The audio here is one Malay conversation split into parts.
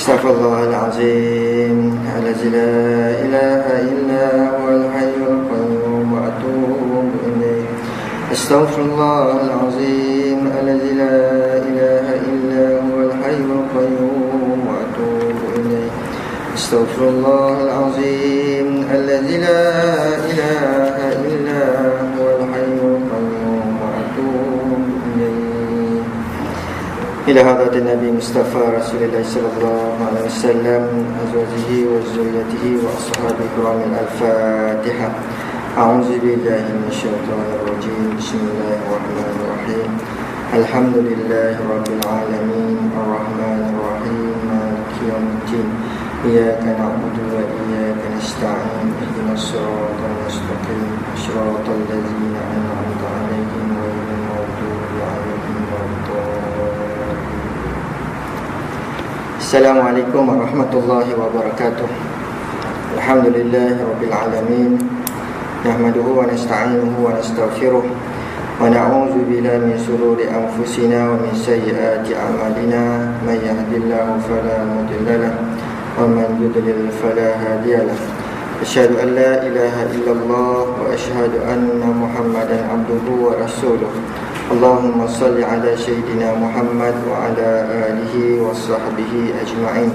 Astaghfirullahalazim allazi la ilaha illa huwal hayyul qayyum wa atubu ilaih. Astaghfirullahalazim allazi la ilaha illa huwal hayyul qayyum wa atubu ilaih. Astaghfirullahalazim allazi la ilaha illa huwal hayyul qayyum wa atubu ilaih. إلى حضرة النبي مصطفى رسول الله صلى الله عليه وسلم أزواجه وذريته وأصحابه الكرام. الفاتحة. أعوذ بالله من الشيطان الرجيم. بسم الله الرحمن الرحيم. الحمد لله رب العالمين الرحمن الرحيم مالك يوم الدين إياك نعبد وإياك نستعين اهدنا الصراط المستقيم صراط الذين أنعمت عليهم غير المغضوب عليهم ولا الضالين. Assalamualaikum warahmatullahi wabarakatuh. Alhamdulillahi rabbil alamin. Nahmaduhu wa nasta'inuhu wa nastaghfiruh wa na'udzu billahi min shururi anfusina wa min sayyiati a'malina. May yahdihillahu fala mudilla lahu wa man yudlil fala hadiya lahu. Asyhadu an la ilaha illallah wa asyhadu anna Muhammadan abduhu wa rasuluh. Allahumma salli ala Sayyidina Muhammad wa ala alihi wa sahbihi ajma'in.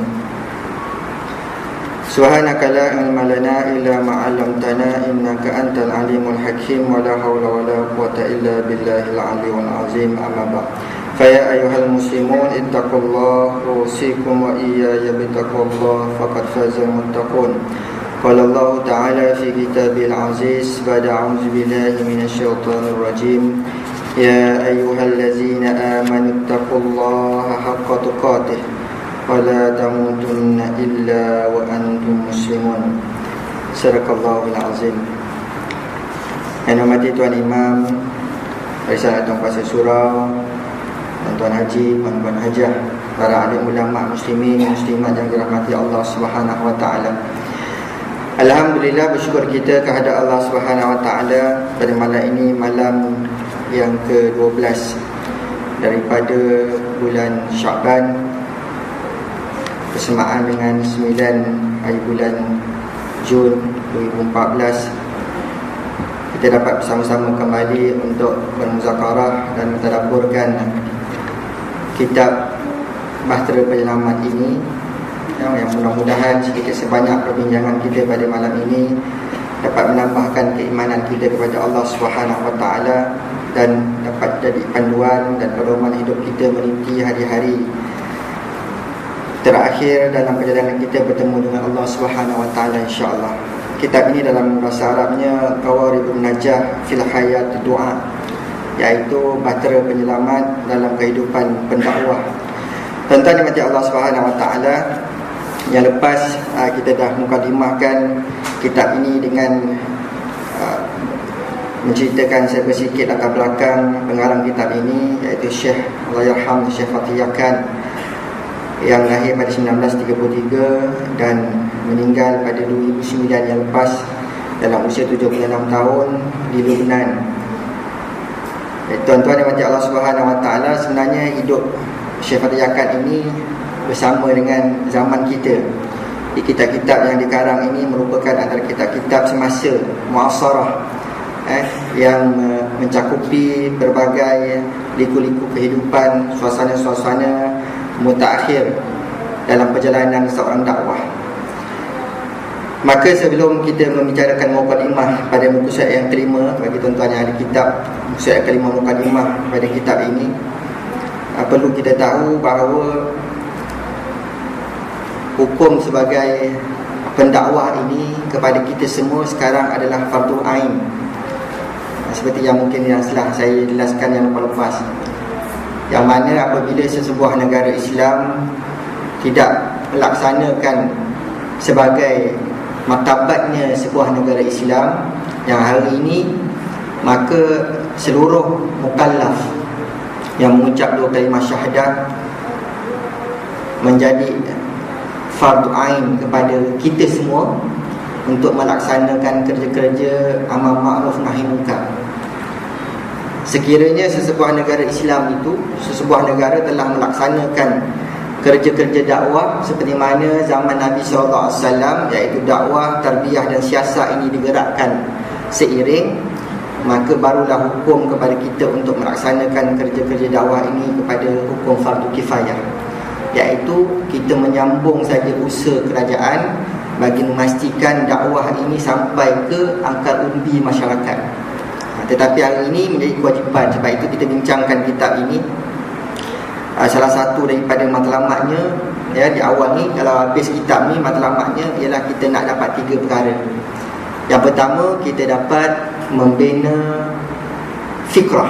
Subhanaka la ilma lana illa ma 'allamtana innaka antal alimul hakim wa la hawla wa la quwwata illa billahil aliyyil azim. Amma ba'd. Fa ya ayyuhal muslimun ittaqullaha wa usikum wa iyaya bittaqwallahi faqad fazal muttaqun. Qala Allah ta'ala fi kitabil aziz ba'da a'udzu billahi minasy syaithanir rajim. Ya ayyuhallazina amanu taqullaha haqqa tuqatih wa la tamutunna illa wa antum muslimun. Sadaqallahul azim. Yang hormati Tuan Imam, Risalah Tuan Pasir Surau, Tuan Haji, Puan Hajah, para alim ulama muslimin muslimat yang dirahmati Allah Subhanahu wa taala. Alhamdulillah, bersyukur kita kepada Allah Subhanahu wa taala pada malam ini, malam yang ke-12 daripada bulan Syaban, bersamaan dengan 9 hari bulan Jun 2014. Kita dapat bersama-sama kembali untuk bermuzakarah dan mentadabburkan kitab Bahtera Penyelamat ini, yang mudah-mudahan sedikit sebanyak perbincangan kita pada malam ini dapat menambahkan keimanan kita kepada Allah Subhanahu wa taala dan dapat jadi panduan dan pedoman hidup kita meniti hari-hari terakhir dalam perjalanan kita bertemu dengan Allah Subhanahu wa taala, insya-Allah. Kitab ini dalam bahasa Arabnya Qawaribun Najah fil Hayat Du'a, iaitu bahtera penyelamat dalam kehidupan pendakwah. Tuan-tuan dimati Allah Subhanahu wa taala, yang lepas kita dah mukadimahkan kitab ini dengan menceritakan sedikit latar belakang pengarang kitab ini, iaitu Syekh Allahyarham Syekh Fatih Yakan, yang lahir pada 1933 dan meninggal pada 2009 yang lepas dalam usia 76 tahun di Lebanon. Tuan-tuan yang dimati Allah Subhanahu wa taala, sebenarnya hidup Syekh Fatih Yakan ini bersama dengan zaman kita. Di kitab-kitab yang dikarang ini merupakan antara kitab-kitab semasa muasarah, yang mencakupi berbagai liku-liku kehidupan, suasana-suasana mutakhir dalam perjalanan seorang dakwah. Maka sebelum kita membicarakan mukadimah pada muka surat yang kelima, bagi tuan-tuan yang ada kitab muka surat yang kelima mukadimah pada kitab ini, perlu kita tahu bahawa hukum sebagai pendakwah ini kepada kita semua sekarang adalah fardu ain. Seperti yang mungkin yang telah saya jelaskan yang lepas, yang mana apabila sesebuah negara Islam tidak melaksanakan sebagai martabatnya sebuah negara Islam yang hari ini, maka seluruh mukallaf yang mengucap dua kalimah syahadat menjadi fardu ain kepada kita semua untuk melaksanakan kerja-kerja amal ma'ruf nahi munkar. Sekiranya sesebuah negara Islam itu, sesebuah negara telah melaksanakan kerja-kerja dakwah seperti mana zaman Nabi SAW, iaitu dakwah, tarbiyah dan siasat ini digerakkan seiring, maka barulah hukum kepada kita untuk melaksanakan kerja-kerja dakwah ini kepada hukum fardu kifayah, iaitu kita menyambung saja usaha kerajaan bagi memastikan dakwah ini sampai ke akar umbi masyarakat. Tetapi hari ini menjadi kewajipan. Sebab itu kita bincangkan kitab ini. Salah satu daripada matlamatnya, ya, di awal ni, kalau habis kitab ni, matlamatnya ialah kita nak dapat 3 perkara. Yang pertama, kita dapat membina fikrah,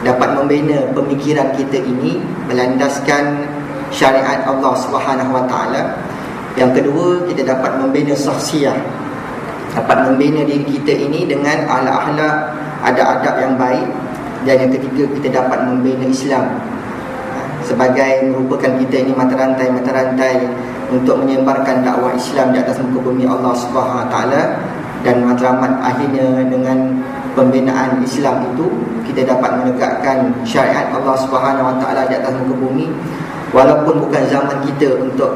dapat membina pemikiran kita ini berlandaskan syariat Allah SWT. Yang kedua, kita dapat membina sahsiah, dapat membina diri kita ini dengan akhlak-akhlak, adab-adab yang baik. Dan yang ketiga, kita dapat membina Islam sebagai merupakan kita ini mata rantai untuk menyebarkan dakwah Islam di atas muka bumi Allah SWT. Dan matlamat akhirnya, dengan pembinaan Islam itu, kita dapat menegakkan syariat Allah SWT di atas muka bumi. Walaupun bukan zaman kita untuk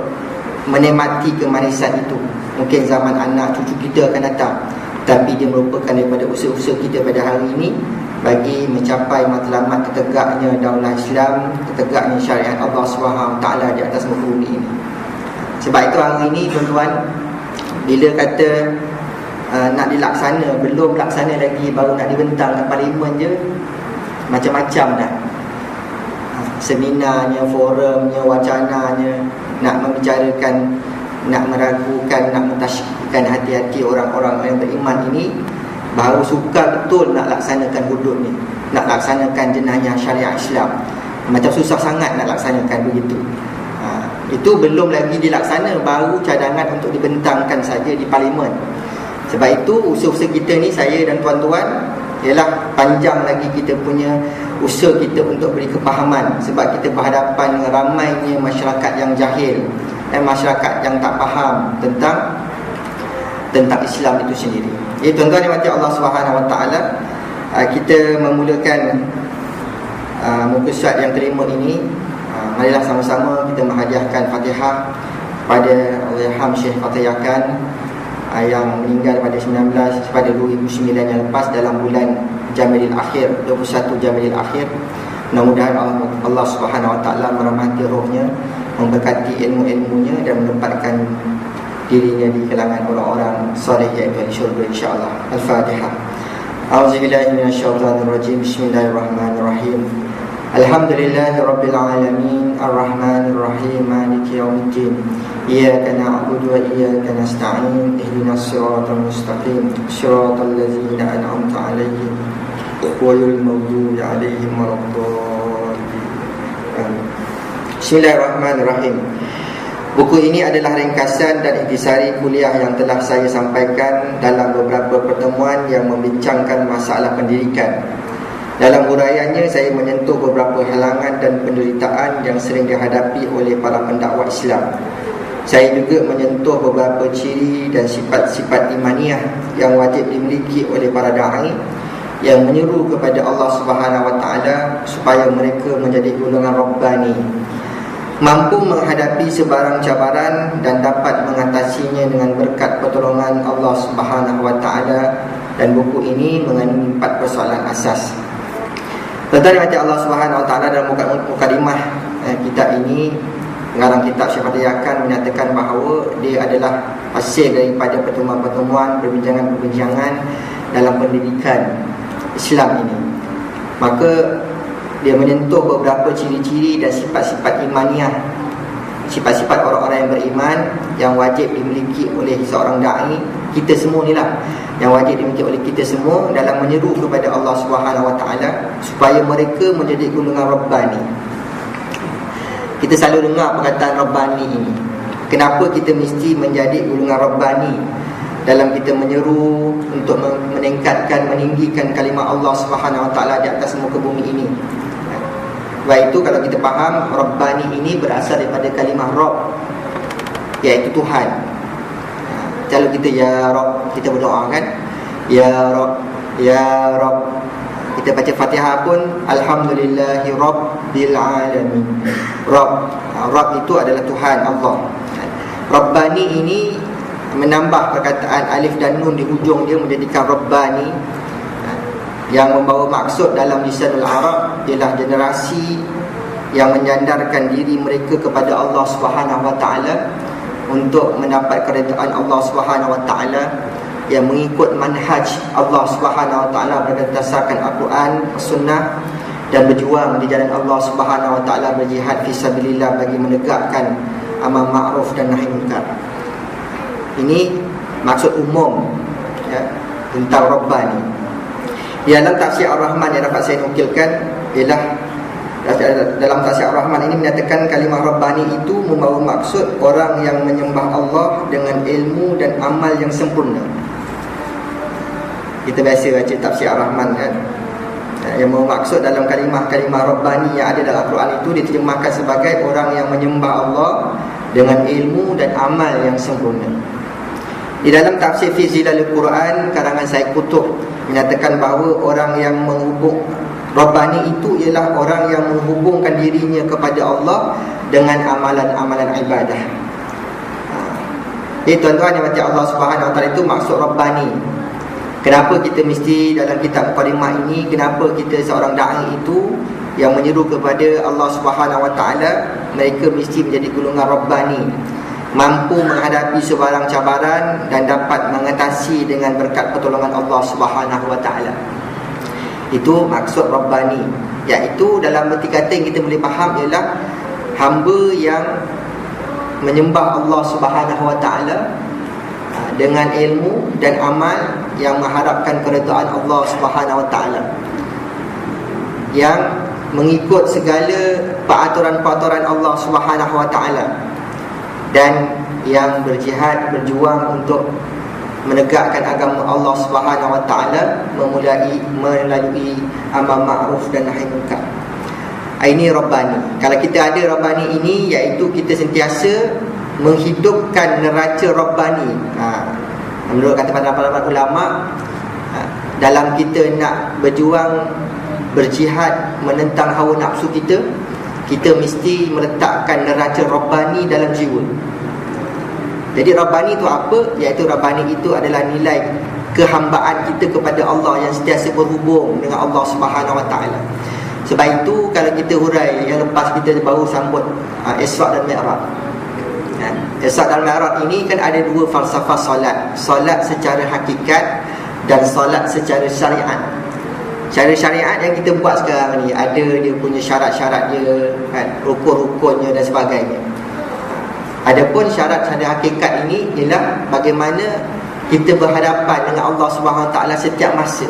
menikmati kemanisan itu, mungkin zaman anak cucu kita akan datang, tapi dia merupakan daripada usaha-usaha kita pada hari ini bagi mencapai matlamat ketegaknya daulah Islam, ketegaknya syariat Allah SWT di atas muka bumi ini. Sebab itu hari ini, tuan-tuan, bila kata nak dilaksana, belum laksana lagi, baru nak dibentang kat parlimen je, macam-macam dah. Seminarnya, forumnya, wacananya, nak membicarakan, nak meragukan, nak mentasykikkan hati-hati orang-orang yang beriman ini, baru suka betul nak laksanakan hudud ni, nak laksanakan jenayah syariat Islam. Macam susah sangat nak laksanakan begitu. Itu belum lagi dilaksana, baru cadangan untuk dibentangkan saja di parlimen. Sebab itu usaha-usaha kita ni, saya dan tuan-tuan, ialah panjang lagi kita punya usaha kita untuk beri kepahaman. Sebab kita berhadapan dengan ramainya masyarakat yang jahil dan masyarakat yang tak faham tentang Islam itu sendiri. Jadi tuan-tuan yang mati Allah SWT, kita memulakan muka surat yang kelima ini. Marilah sama-sama kita menghadiahkan Fatihah pada Allahyarham Syekh Fatih Yakan yang meninggal pada 2009 yang lepas dalam bulan Jamadil Akhir, 21 Jamadil Akhir. Mudah-mudahan Allah SWT merahmati rohnya, memberkati ilmu-ilmunya dan menempatkan dirinya di kalangan orang-orang saleh iaitu ahli syurga insya-Allah. Al-Fatihah. A'udzubillahi minasyaitonirrajim. Bismillahirrahmanirrahim. Alhamdulillahirabbil alamin, arrahmanirrahim, maliki yaumiddin. Iyyaka na'budu wa iyyaka nasta'in. Ihdinas siratal mustaqim, siratal ladzina an'amta 'alaihim ghairil maghdubi 'alaihim waladdallin. Bismillahirrahmanirrahim. Buku ini adalah ringkasan dan intisari kuliah yang telah saya sampaikan dalam beberapa pertemuan yang membincangkan masalah pendidikan. Dalam uraiannya, saya menyentuh beberapa halangan dan penderitaan yang sering dihadapi oleh para pendakwah Islam. Saya juga menyentuh beberapa ciri dan sifat-sifat imaniah yang wajib dimiliki oleh para da'i yang menyeru kepada Allah SWT supaya mereka menjadi golongan Rabbani, mampu menghadapi sebarang cabaran dan dapat mengatasinya dengan berkat pertolongan Allah SWT. Dan buku ini mengandungi 4 persoalan asas. Tentang yang Allah SWT dalam mukadimah kitab ini, pengarang kitab Syekh Fatih Yakan menyatakan bahawa dia adalah hasil daripada pertemuan-pertemuan, perbincangan-perbincangan dalam pendidikan Islam ini. Maka dia menyentuh beberapa ciri-ciri dan sifat-sifat imaniah, sifat-sifat orang-orang yang beriman yang wajib dimiliki oleh seorang da'i. Kita semua ni lah yang wajib dimiliki oleh kita semua dalam menyeru kepada Allah SWT supaya mereka menjadi golongan Rabbani. Kita selalu dengar perkataan Rabbani ini. Kenapa kita mesti menjadi golongan Rabbani dalam kita menyeru untuk meningkatkan, meninggikan kalimah Allah SWT di atas muka bumi ini? Sebab itu kalau kita faham, Rabbani ini berasal daripada kalimah Rabb, iaitu Tuhan. Kalau kita ya Rabb, kita berdoa kan, ya Rabb, ya Rabb, Kita baca Fatihah pun alhamdulillahi rabbil alamin. Rabb itu adalah Tuhan, Allah. Rabbani ini menambah perkataan alif dan nun di hujung dia menjadikan Rabbani, yang membawa maksud dalam lisanul Arab ialah generasi yang menyandarkan diri mereka kepada Allah Subhanahu wa taala untuk mendapat keredaan Allah Subhanahu wa taala, yang mengikut manhaj Allah Subhanahu wa taala berdasarkan Al-Quran, Sunnah, dan berjuang di jalan Allah Subhanahu wa taala, berjihad fi sabilillah bagi menegakkan amar ma'ruf dan nahi munkar. Ini maksud umum ya, tentang Rabbani. Di dalam tafsir Ar-Rahman yang dapat saya nukilkan ialah, dalam tafsir Ar-Rahman ini menyatakan kalimah Rabbani itu membawa maksud orang yang menyembah Allah dengan ilmu dan amal yang sempurna. Kita biasa baca tafsir Ar-Rahman kan, yang bermaksud dalam kalimah-kalimah Rabbani yang ada dalam Al-Quran itu diterjemahkan sebagai orang yang menyembah Allah dengan ilmu dan amal yang sempurna. Di dalam tafsir fi Zilalul Quran karangan Said Qutb menyatakan bahawa orang yang menghubung Rabbani itu ialah orang yang menghubungkan dirinya kepada Allah dengan amalan-amalan ibadah. Jadi tuan-tuan yang mati Allah Subhanahu wa taala, itu maksud Rabbani. Kenapa kita mesti dalam kitab Muqaddimah ini, kenapa kita seorang da'i itu yang menyeru kepada Allah Subhanahu wa taala, mereka mesti menjadi golongan Rabbani, mampu menghadapi sebarang cabaran dan dapat mengatasi dengan berkat pertolongan Allah Subhanahu wa taala. Itu maksud Rabbani, iaitu dalam erti kata yang kita boleh faham ialah hamba yang menyembah Allah Subhanahu wa taala dengan ilmu dan amal yang mengharapkan keredaan Allah Subhanahu wa taala, yang mengikut segala peraturan-peraturan Allah Subhanahu wa taala, dan yang berjihad, berjuang untuk menegakkan agama Allah Subhanahu wa taala melalui amar ma'ruf dan nahi munkar. Ini Rabbani. Kalau kita ada Rabbani ini, iaitu kita sentiasa menghidupkan neraca Rabbani. Menurut kata para ulama, dalam kita nak berjuang, berjihad menentang hawa nafsu kita, kita mesti meletakkan neraca Rabbani dalam jiwa. Jadi Rabbani itu apa? Iaitu Rabbani itu adalah nilai kehambaan kita kepada Allah yang sentiasa berhubung dengan Allah Subhanahu wa taala. Sebab itu kalau kita hurai yang lepas, kita baru sambut Isra' dan Mi'raj. Isra' dan Mi'raj ini kan ada dua falsafah solat. Solat secara hakikat dan solat secara syariat. Cara syariat yang kita buat sekarang ni ada dia punya syarat-syarat dia kan, rukun-rukunnya dan sebagainya. Adapun syarat hakikat ini ialah bagaimana kita berhadapan dengan Allah Subhanahu wa taala setiap masa.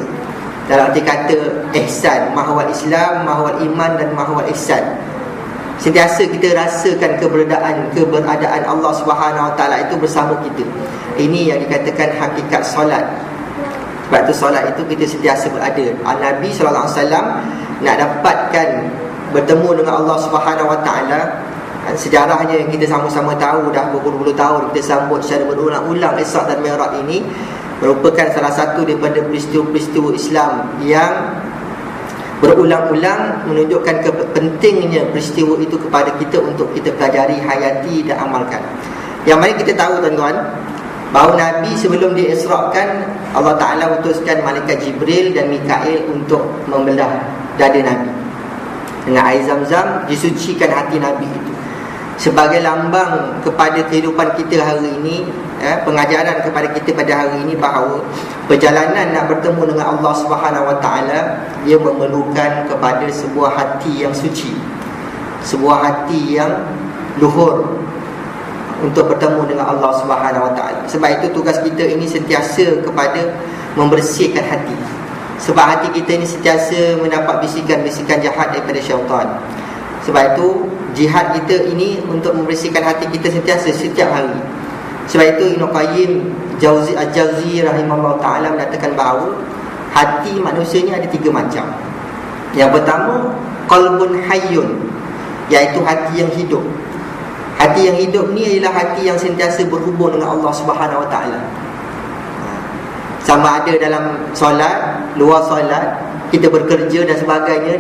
Dalam arti kata ihsan, mahwal Islam, mahwal iman dan mahwal ihsan. Sentiasa kita rasakan keberadaan Allah Subhanahu wa taala itu bersama kita. Ini yang dikatakan hakikat solat. Sebab itu solat itu kita sentiasa berada. Nabi sallallahu alaihi wasallam nak dapatkan bertemu dengan Allah Subhanahu wa taala, sejarahnya yang kita sama-sama tahu dah berpuluh-puluh tahun kita sambut secara berulang-ulang Isra' dan Mi'raj ini, merupakan salah satu daripada peristiwa-peristiwa Islam yang berulang-ulang menunjukkan pentingnya peristiwa itu kepada kita untuk kita pelajari, hayati dan amalkan. Yang mana kita tahu tuan-tuan, bahawa Nabi sebelum diisrakan, Allah Ta'ala utuskan malaikat Jibril dan Mikail untuk membelah dada Nabi. Dengan air Zam-Zam disucikan hati Nabi itu, sebagai lambang kepada kehidupan kita hari ini, pengajaran kepada kita pada hari ini bahawa perjalanan nak bertemu dengan Allah Subhanahu wa taala, ia memerlukan kepada sebuah hati yang suci, sebuah hati yang luhur untuk bertemu dengan Allah Subhanahu wa taala. Sebab itu tugas kita ini sentiasa kepada membersihkan hati. Sebab hati kita ini sentiasa mendapat bisikan-bisikan jahat daripada syaitan. Sebab itu jihad kita ini untuk membersihkan hati kita sentiasa setiap hari. Sebab itu Ibn Qayyim Al-Jawzi rahimahullah ta'ala mengatakan bahawa hati manusia ni ada tiga macam. Yang pertama, qalbun hayyun, iaitu hati yang hidup. Hati yang hidup ni ialah hati yang sentiasa berhubung dengan Allah Subhanahu wa ta'ala. Sama ada dalam solat, luar solat, kita bekerja dan sebagainya.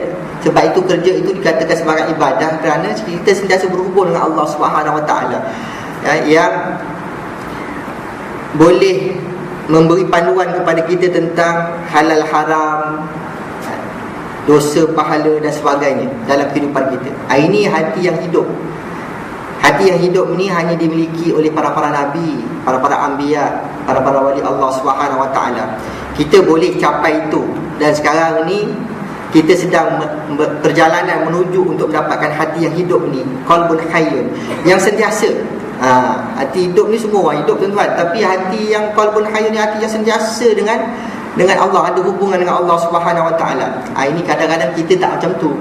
Sebab itu kerja itu dikatakan sebagai ibadah kerana kita sentiasa berhubung dengan Allah Subhanahu Wa Taala, yang boleh memberi panduan kepada kita tentang halal haram, dosa, pahala dan sebagainya dalam kehidupan kita. Ini hati yang hidup. Hati yang hidup ni hanya dimiliki oleh para-para nabi, para-para anbiya, para-para wali Allah Subhanahu Wa Taala. Kita boleh capai itu, dan sekarang ni kita sedang perjalanan menuju untuk mendapatkan hati yang hidup ni, qalbun hayyun, yang sentiasa. Hati hidup ni semua orang hidup tuan-tuan, tapi hati yang qalbun hayyun ni hati yang sentiasa dengan Allah, ada hubungan dengan Allah Subhanahu Wa Taala. Ini kadang-kadang kita tak macam tu.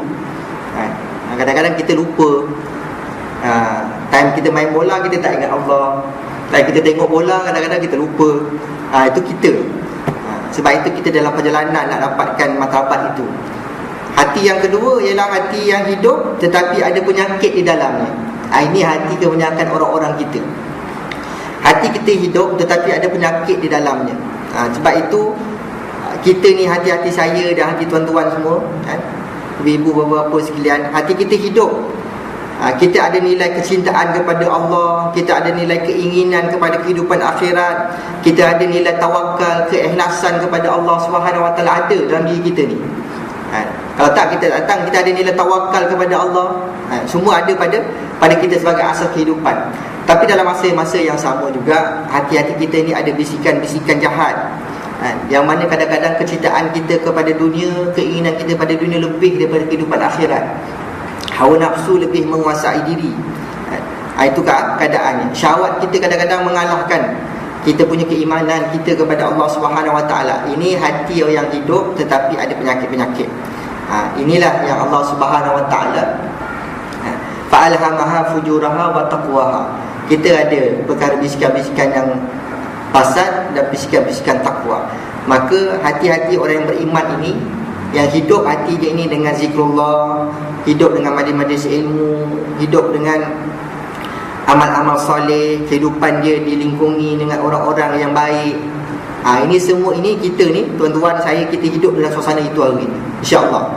Kadang-kadang kita lupa. Time kita main bola kita tak ingat Allah. Time kita tengok bola kadang-kadang kita lupa. Itu kita. Sebab itu kita dalam perjalanan nak dapatkan martabat itu. Hati yang kedua ialah hati yang hidup tetapi ada penyakit di dalamnya. Ini hati kebanyakan orang-orang kita. Hati kita hidup tetapi ada penyakit di dalamnya. Sebab itu kita ni, hati-hati saya dan hati tuan-tuan semua, ibu-ibu, bapa-bapa sekalian, hati kita hidup. Kita ada nilai kecintaan kepada Allah, kita ada nilai keinginan kepada kehidupan akhirat, kita ada nilai tawakal, keikhlasan kepada Allah Subhanahu Wa Taala ada dalam diri kita ni. Kalau tak kita datang, kita ada nilai tawakal kepada Allah, semua ada pada kita sebagai asas kehidupan. Tapi dalam masa-masa yang sama juga, hati-hati kita ni ada bisikan-bisikan jahat, yang mana kadang-kadang kecintaan kita kepada dunia, keinginan kita pada dunia lebih daripada kehidupan akhirat. Hawa nafsu lebih menguasai diri. Itu keadaannya. Syahwat kita kadang-kadang mengalahkan kita punya keimanan kita kepada Allah Subhanahu Wa Taala. Ini hati yang hidup tetapi ada penyakit-penyakit. Inilah yang Allah Subhanahu Wa Taala fa'alhamaha fujuraha wa taqwaha. Kita ada perkara bisikan-bisikan yang fasad dan bisikan-bisikan takwa. Maka hati-hati orang yang beriman ini, yang hidup hati dia ini dengan zikrullah, hidup dengan majlis-majlis ilmu, hidup dengan amal-amal soleh, kehidupan dia dilingkungi dengan orang-orang yang baik. Ini semua ini kita ni, tuan-tuan saya, kita hidup dalam suasana itu hari ini, insya-Allah.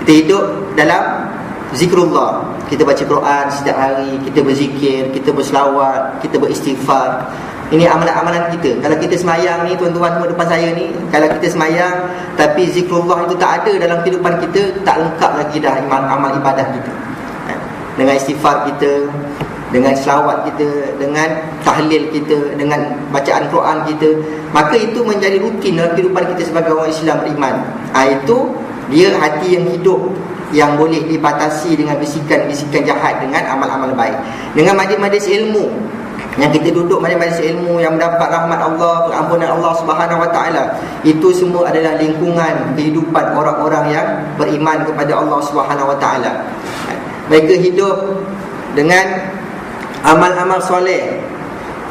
Kita hidup dalam zikrullah. Kita baca Quran setiap hari, kita berzikir, kita berselawat, kita beristighfar. Ini amalan-amalan kita. Kalau kita semayang ni, tuan-tuan semua depan saya ni, kalau kita semayang tapi zikrullah itu tak ada dalam kehidupan kita, tak lengkap lagi dah amal ibadah kita. Dengan istighfar kita, dengan selawat kita, dengan tahlil kita, dengan bacaan Quran kita, maka itu menjadi rutin dalam kehidupan kita sebagai orang Islam beriman. Itu dia hati yang hidup, yang boleh dibatasi dengan bisikan-bisikan jahat dengan amal-amal baik. Dengan majlis-majlis ilmu, yang kita duduk majlis-majlis ilmu yang mendapat rahmat Allah, keampunan Allah Subhanahu Wa Taala, itu semua adalah lingkungan kehidupan orang-orang yang beriman kepada Allah Subhanahu Wa Taala. Mereka hidup dengan amal-amal soleh.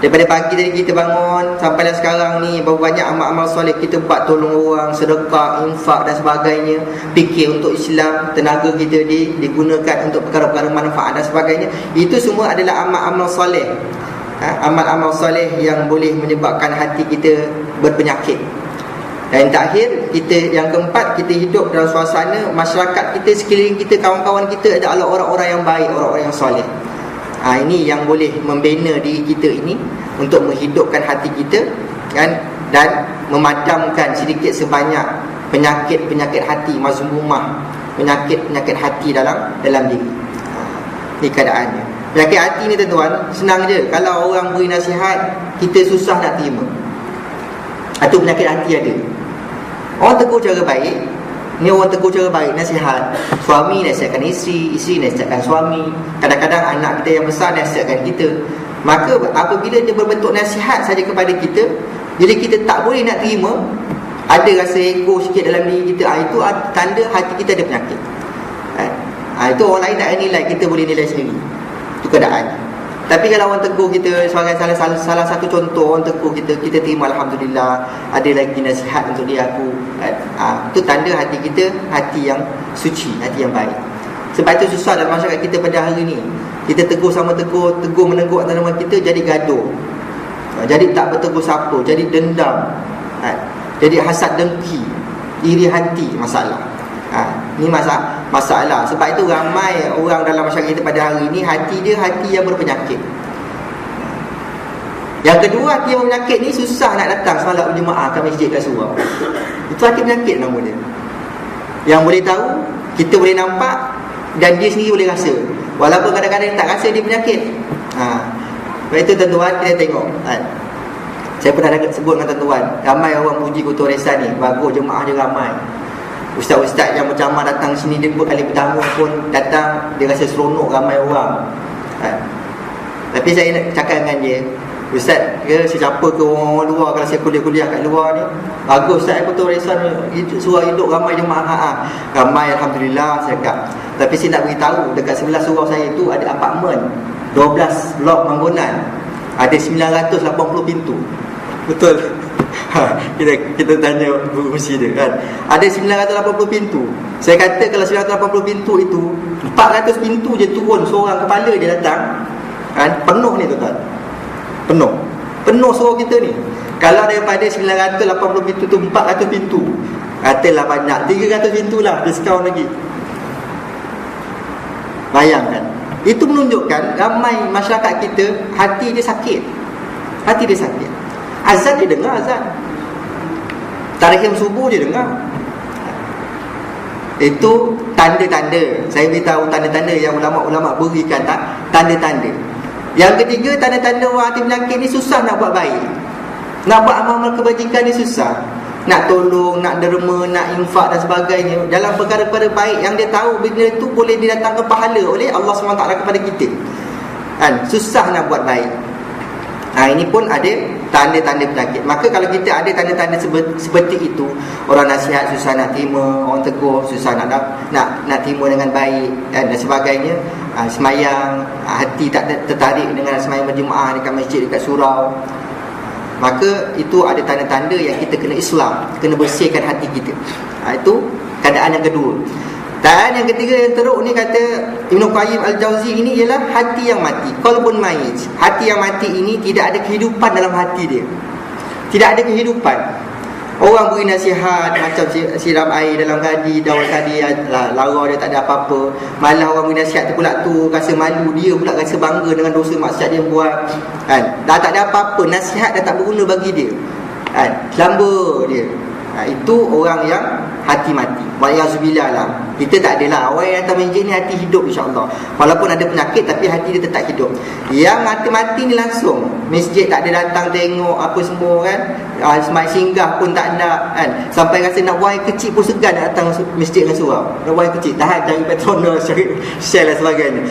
Daripada pagi tadi kita bangun sampai sekarang ni, berapa banyak amal-amal soleh kita buat, tolong orang, sedekah, infak dan sebagainya, fikir untuk Islam, tenaga kita digunakan untuk perkara-perkara manfaat dan sebagainya. Itu semua adalah amal-amal soleh. Amal-amal soleh yang boleh menyebabkan hati kita berpenyakit. Dan terakhir, yang keempat, kita hidup dalam suasana masyarakat kita, sekeliling kita, kawan-kawan kita adalah orang-orang yang baik, orang-orang yang soleh. Ini yang boleh membina diri kita ini untuk menghidupkan hati kita, kan, dan memadamkan sedikit sebanyak penyakit-penyakit hati, mazmumah, penyakit-penyakit hati dalam diri. Ini keadaannya. Penyakit hati ni tuan-tuan, senang je. Kalau orang beri nasihat, kita susah nak terima. Itu penyakit hati ada. Orang tegur cara baik, ni orang tegur cara baik, nasihat. Suami nasihatkan isteri, isteri nasihatkan suami, kadang-kadang anak kita yang besar nasihatkan kita. Maka apabila dia berbentuk nasihat saja kepada kita, jadi kita tak boleh nak terima, ada rasa ego sikit dalam diri kita, itu tanda hati kita ada penyakit. Itu orang lain tak nilai, kita boleh nilai sendiri. Itu keadaan. Tapi kalau orang tegur kita, sebagai salah satu contoh, orang tegur kita, kita terima, alhamdulillah, ada lagi nasihat untuk dia aku. Itu tanda hati kita, hati yang suci, hati yang baik. Sebab itu susah dalam masyarakat kita pada hari ni. Kita tegur sama tegur menegur antara kita, jadi gaduh, jadi tak bertegur siapa, jadi dendam, jadi hasad dengki. iri hati masalah. Ni masalah. Sebab itu ramai orang dalam masyarakat kita pada hari ini hati dia hati yang berpenyakit. Yang kedua, hati yang berpenyakit ni susah nak datang solat berjemaah ke masjid ke surau. Itu hati penyakit nama dia. Yang boleh tahu, kita boleh nampak, dan dia sendiri boleh rasa. Walaupun kadang-kadang dia tak rasa dia penyakit. Sebab itu tuan-tuan, kita tengok saya pernah sebut dengan tuan-tuan, ramai orang puji Kota Resan ni, bagus jemaah dia ramai. Ustaz-ustaz yang berjamaah datang sini, dia pun kali pertama pun datang, dia rasa seronok ramai orang. Tapi saya nak cakap dengan dia, Ustaz ke siapa ke orang luar, kalau saya kuliah kat luar ni, bagus Ustaz Kota Resan surau hidup ramai jemaah. Ramai Alhamdulillah saya cakap. Tapi saya nak beritahu, dekat sebelah surau saya tu ada apartmen 12 blok bangunan, ada 980 pintu. Betul. Kita tanya fungsi dia kan. Ada 980 pintu. Saya kata kalau 980 pintu itu 400 pintu je turun seorang kepala dia datang kan, penuh ni tuan-tuan. Penuh surau kita ni. Kalau daripada 980 pintu tu 400 pintu, katalah banyak, 300 pintu lah, diskaun lagi. Bayangkan. Itu menunjukkan ramai masyarakat kita hati dia sakit. Azan dia dengar azan, tarikh subuh dia dengar. Itu tanda-tanda. Saya beritahu tanda-tanda yang ulama-ulama berikan, tanda-tanda. Yang ketiga, tanda-tanda orang hati penyakit ni susah nak buat baik. Nak buat amal-amal kebajikan ni susah. Nak tolong, nak derma, nak infak dan sebagainya, dalam perkara-perkara baik yang dia tahu benda itu boleh didatangkan pahala oleh Allah SWT kepada kita kan, susah nak buat baik. Ini pun ada tanda-tanda penyakit. Maka kalau kita ada tanda-tanda seperti itu, orang nasihat susah nak terima, orang tegur susah nak terima dengan baik dan sebagainya, semayang hati tak tertarik dengan semayang berjemaah dekat masjid, dekat surau, maka itu ada tanda-tanda yang kita kena Islam, kena bersihkan hati kita. Itu keadaan yang kedua. Dan yang ketiga yang teruk ni, kata Ibn Qayyim Al-Jauzi, ini ialah hati yang mati, qalbun mayit. Hati yang mati ini tidak ada kehidupan dalam hati dia. Tidak ada kehidupan. Orang beri nasihat macam siram air dalam kadi, daun kadi, lara dia tak ada apa-apa. Malah orang beri nasihat tu pula tu rasa malu, dia pula rasa bangga dengan dosa maksiat dia buat kan. Dah tak ada apa-apa, nasihat dah tak berguna bagi dia kan, selamba dia. Itu orang yang hati mati. Wa'iyahzubillah lah. Kita tak adalah. Orang yang datang masjid ni hati hidup insyaAllah. Walaupun ada penyakit tapi hati dia tetap hidup. Yang hati mati ni langsung masjid tak ada datang tengok apa semua kan, semai singgah pun tak ada kan, sampai rasa nak buang air kecil pun segan nak datang masjid dengan surau. Nak buang air kecil, tahan cari petrol, share dan sebagainya.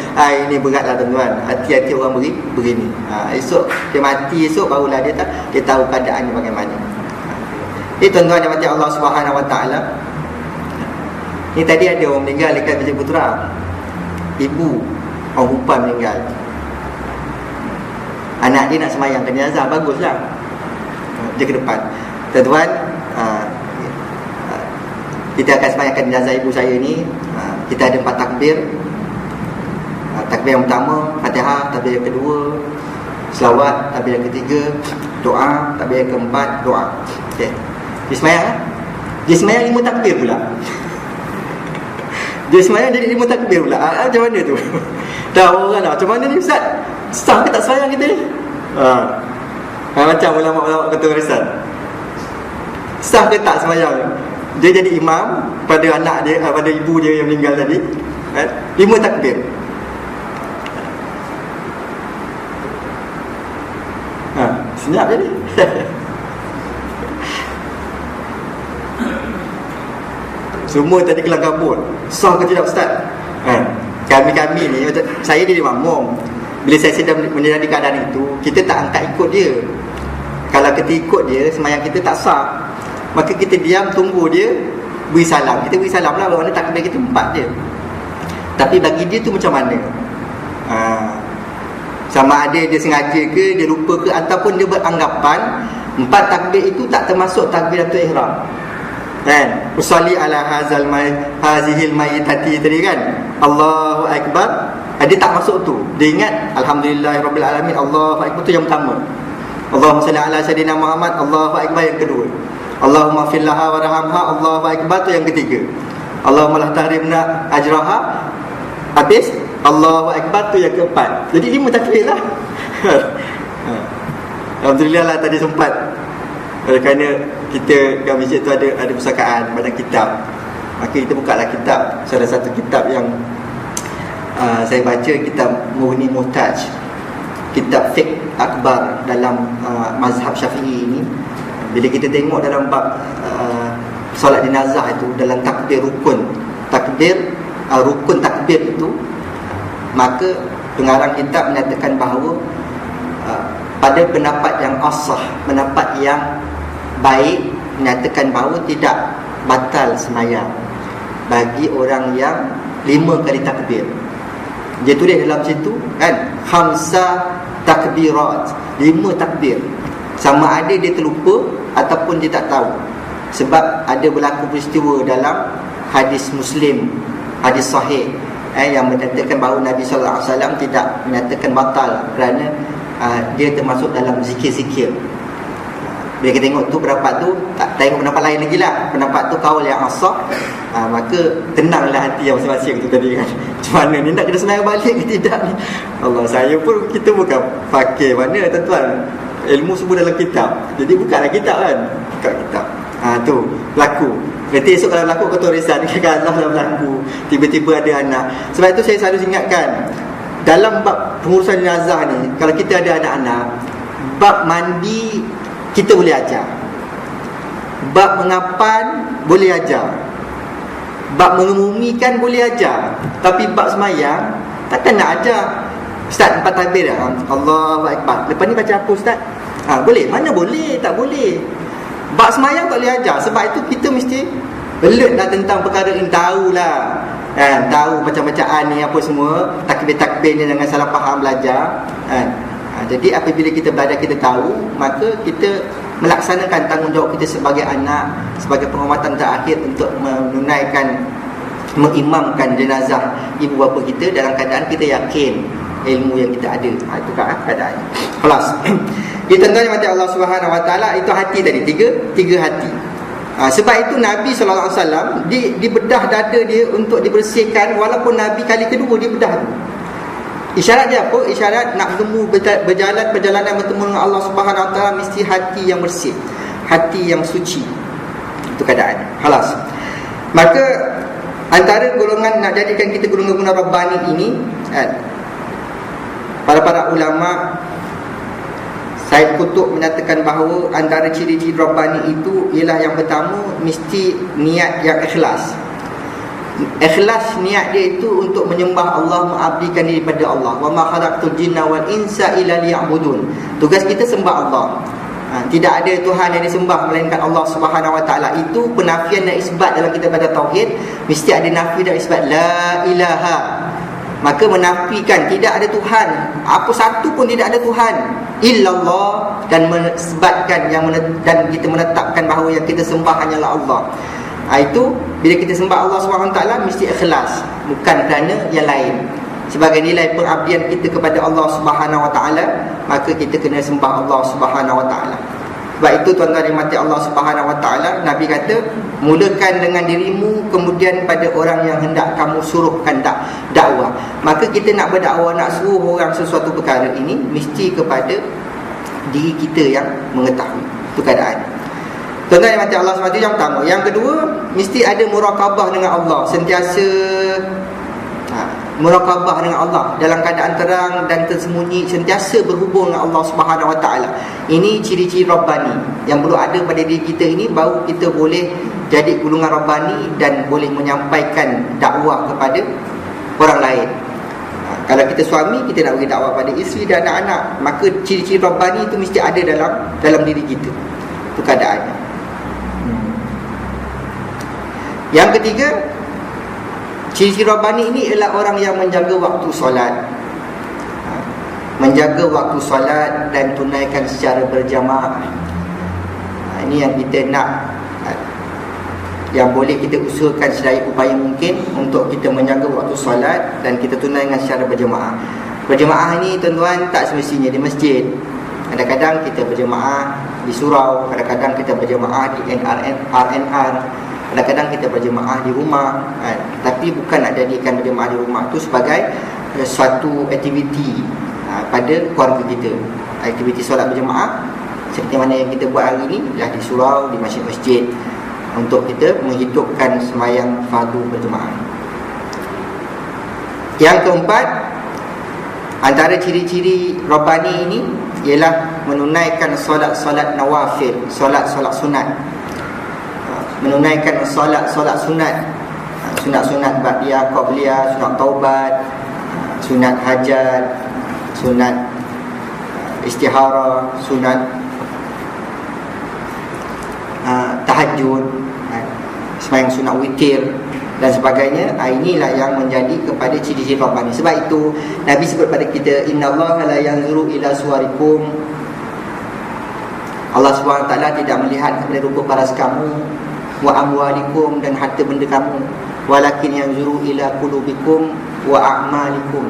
Ini berat lah tuan-tuan. Hati-hati orang begini. Esok dia mati, esok barulah dia tahu keadaan dia bagaimana. Tuan-tuan yang mati Allah SWT, ni tadi ada orang meninggal dekat Bejeng Putera. Ibu orang perempuan meninggal, anak dia nak semayangkan jenazah, baguslah dia ke depan. Tuan-tuan, kita akan semayangkan jenazah ibu saya ni. Kita ada 4 takbir. Takbir yang pertama Fatihah, takbir yang kedua selawat, takbir yang ketiga doa, takbir yang keempat doa. Okey. Dia semayang Dia semayang 5 takbir pula. Dia semayang jadi 5 takbir pula. Macam mana tu? Dah orang dah, macam mana ni Ustaz? Sah ke tak semayang kita ni? Macam ulama-ulama Kota Resan, sah ke tak semayang? Dia jadi imam pada anak dia, pada ibu dia yang meninggal tadi 5 takbir. Senyap jadi. Semua tadi kelang kabut. Sah ke tidak Ustaz? Kami-kami ni, saya dia makmum. Bila saya sedang menjadi keadaan itu, kita tak angkat ikut dia. Kalau kita ikut dia, semayang kita tak sah. Maka kita diam, tunggu dia beri salam. Kita beri salam lah, bermakna takbir kita 4 je. Tapi bagi dia tu macam mana? Sama ada dia sengaja ke, dia lupa ke, ataupun dia beranggapan 4 takbir itu tak termasuk takbiratul ihram kan. Usalli ala hazihil mayyitati tadi kan, Allahu Akbar, dia tak masuk tu. Dia ingat Alhamdulillahirabbil alamin, Allahu Akbar tu yang pertama. Allahumma salli ala sayyidina Muhammad, Allahu Akbar yang kedua. Allahumma fir laha warhamha, Allahu akbar, tu yang ketiga. Allahumma la tahrimna ajraha, habis Allahu akbar, tu yang keempat. Jadi 5 takbir lah. Alhamdulillah lah tadi sempat, kerana kita kat masjid tu ada pusakaan banyak kitab. Maka kita bukalah kitab, salah satu kitab yang saya baca, kitab Mughni Muhtaj, kitab fiqh akbar dalam mazhab Syafi'i ini. Bila kita tengok dalam bab solat jenazah itu, dalam takbir rukun takbir itu, maka pengarang kitab menyatakan bahawa pada pendapat yang asah, pendapat yang baik, menyatakan bahawa tidak batal sembahyang bagi orang yang 5 kali takbir. Dia tulis dalam situ kan, khamsa takbirat, 5 takbir. Sama ada dia terlupa ataupun dia tak tahu. Sebab ada berlaku peristiwa dalam hadis Muslim, hadis sahih, yang menyatakan bahawa Nabi sallallahu alaihi wasallam tidak menyatakan batal kerana dia termasuk dalam zikir-zikir. Bila kita tengok tu, pendapat tu, tak tengok pendapat lain lagi lah, pendapat tu kaul yang asah, maka tenanglah hati yang masing-masing tu tadi kan. Macam mana ni, nak kena sembahyang balik ke tidak ni? Allah, saya pun, kita bukan fakir mana tuan-tuan, ilmu semua dalam kitab. Jadi bukalah kitab kan, buka kitab. Tu berlaku. Nanti esok kalau berlaku, kau tahu risau, kadang-kadang dalam berlaku tiba-tiba ada anak. Sebab itu saya selalu ingatkan, dalam bab pengurusan jenazah ni, kalau kita ada anak-anak, bab mandi kita boleh ajar, bab mengapan boleh ajar, bab mengemumikan boleh ajar, tapi bab semayang takkan nak ajar. Ustaz, 4 takbir dah, Allahu akbar, lepas ni baca apa Ustaz? Boleh? Mana boleh? Tak boleh. Bab semayang tak boleh ajar. Sebab itu kita mesti alert lah tentang perkara ini, tahulah kan, tahu macam-macam ni apa semua, takbir-takbir ni, jangan salah faham belajar kan. Jadi apabila kita belajar, kita tahu, maka kita melaksanakan tanggungjawab kita sebagai anak, sebagai penghormatan terakhir untuk menunaikan, mengimamkan jenazah ibu bapa kita dalam keadaan kita yakin ilmu yang kita ada. Itu keadaan. Kelas. Kita tuan-tuan mati Allah Subhanahu Wa Taala, itu hati tadi, tiga hati. Sebab itu Nabi sallallahu alaihi wasallam dibedah dada dia untuk dibersihkan, walaupun Nabi kali kedua dia bedah tu. Isyarat dia apa? Isyarat nak berjalan perjalanan bertemu dengan Allah Subhanahu Wa Taala mesti hati yang bersih, hati yang suci. Itu keadaan. Halas. Maka antara golongan nak jadikan kita golongan Rabbani ini, para ulama Said Qutb menyatakan bahawa antara ciri-ciri Rabbani itu ialah yang pertama, mesti niat yang ikhlas. Ikhlas niat dia itu untuk menyembah Allah, mengabdikan diri pada Allah. Wa ma khalaqtul jinna wal insa illa liya'budun. Tugas kita sembah Allah. Tidak ada Tuhan yang disembah melainkan Allah Subhanahu Wa Taala. Itu penafian dan isbat dalam kitab tauhid. Mesti ada nafi dan isbat. La ilaha, maka menafikan tidak ada Tuhan, apa satu pun tidak ada Tuhan illallah, dan menisbatkan dan kita menetapkan bahawa yang kita sembah hanyalah Allah. Itu bila kita sembah Allah SWT mesti ikhlas, bukan kerana yang lain. Sebagai nilai pengabdian kita kepada Allah SWT, maka kita kena sembah Allah SWT. Sebab itu tuan-tuan yang mati Allah SWT, Nabi kata, mulakan dengan dirimu, kemudian pada orang yang hendak kamu suruhkan dakwah. Maka kita nak berdakwah, nak suruh orang sesuatu perkara ini, mesti kepada diri kita yang mengetahui. Itu keadaan. Tuan-tuan yang mati Allah SWT, yang pertama. Yang kedua, mesti ada muraqabah dengan Allah. Sentiasa muraqabah dengan Allah dalam keadaan terang dan tersembunyi, sentiasa berhubung dengan Allah Subhanahu Wa Taala. Ini ciri-ciri Rabbani yang perlu ada pada diri kita ini, baru kita boleh jadi golongan Rabbani dan boleh menyampaikan dakwah kepada orang lain. Kalau kita suami, kita nak bagi dakwah pada isteri dan anak-anak, maka ciri-ciri Rabbani itu mesti ada dalam diri kita. Itu keadaannya. Yang ketiga, ciri-ciri Rabbani ini ialah orang yang menjaga waktu solat. Menjaga waktu solat dan tunaikan secara berjamaah. Ini yang kita nak, yang boleh kita usahakan sedaya upaya mungkin untuk kita menjaga waktu solat dan kita tunaikan secara berjamaah. Berjamaah ni tuan-tuan tak semestinya di masjid. Kadang-kadang kita berjemaah di surau, kadang-kadang kita berjemaah di RNR, kadang-kadang kita berjemaah di rumah. Tapi bukan nak jadikan berjemaah di rumah itu sebagai suatu aktiviti pada keluarga kita. Aktiviti solat berjemaah seperti mana yang kita buat hari ini adalah di surau, di masjid-masjid, untuk kita menghidupkan sembahyang fardu berjemaah. Yang keempat, antara ciri-ciri Rabbani ini ialah menunaikan solat-solat nawafil, solat-solat sunat. Menunaikan solat-solat sunat, sunat-sunat ba'diyah, qabliyah, sunat taubat, sunat hajat, sunat istihara, sunat tahajud, sembahyang sunat witir dan sebagainya. Inilah yang menjadi kepada ciri-ciri Rabbani. Sebab itu Nabi sebut pada kita, innallaha la yanzuru ila suwarikum, Allah SWT tidak melihat kepada rupa paras kamu, wa amwalikum, dan harta benda kamu, walakin yanzuru ila qulubikum wa a'malikum.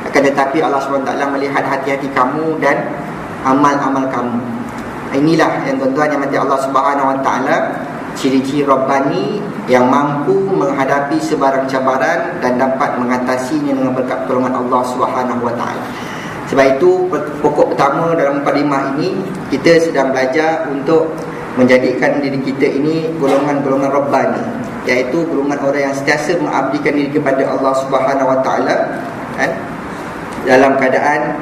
Akan tetapi Allah SWT melihat hati-hati kamu dan amal-amal kamu. Inilah yang tuan-tuan yang mati Allah SWT, ciri-ciri Rabbani yang mampu menghadapi sebarang cabaran dan dapat mengatasinya dengan berkat pertolongan Allah SWT. Sebab itu pokok pertama dalam mukadimah ini, kita sedang belajar untuk menjadikan diri kita ini golongan-golongan Rabbani, iaitu golongan orang yang sentiasa mengabdikan diri kepada Allah SWT, dalam keadaan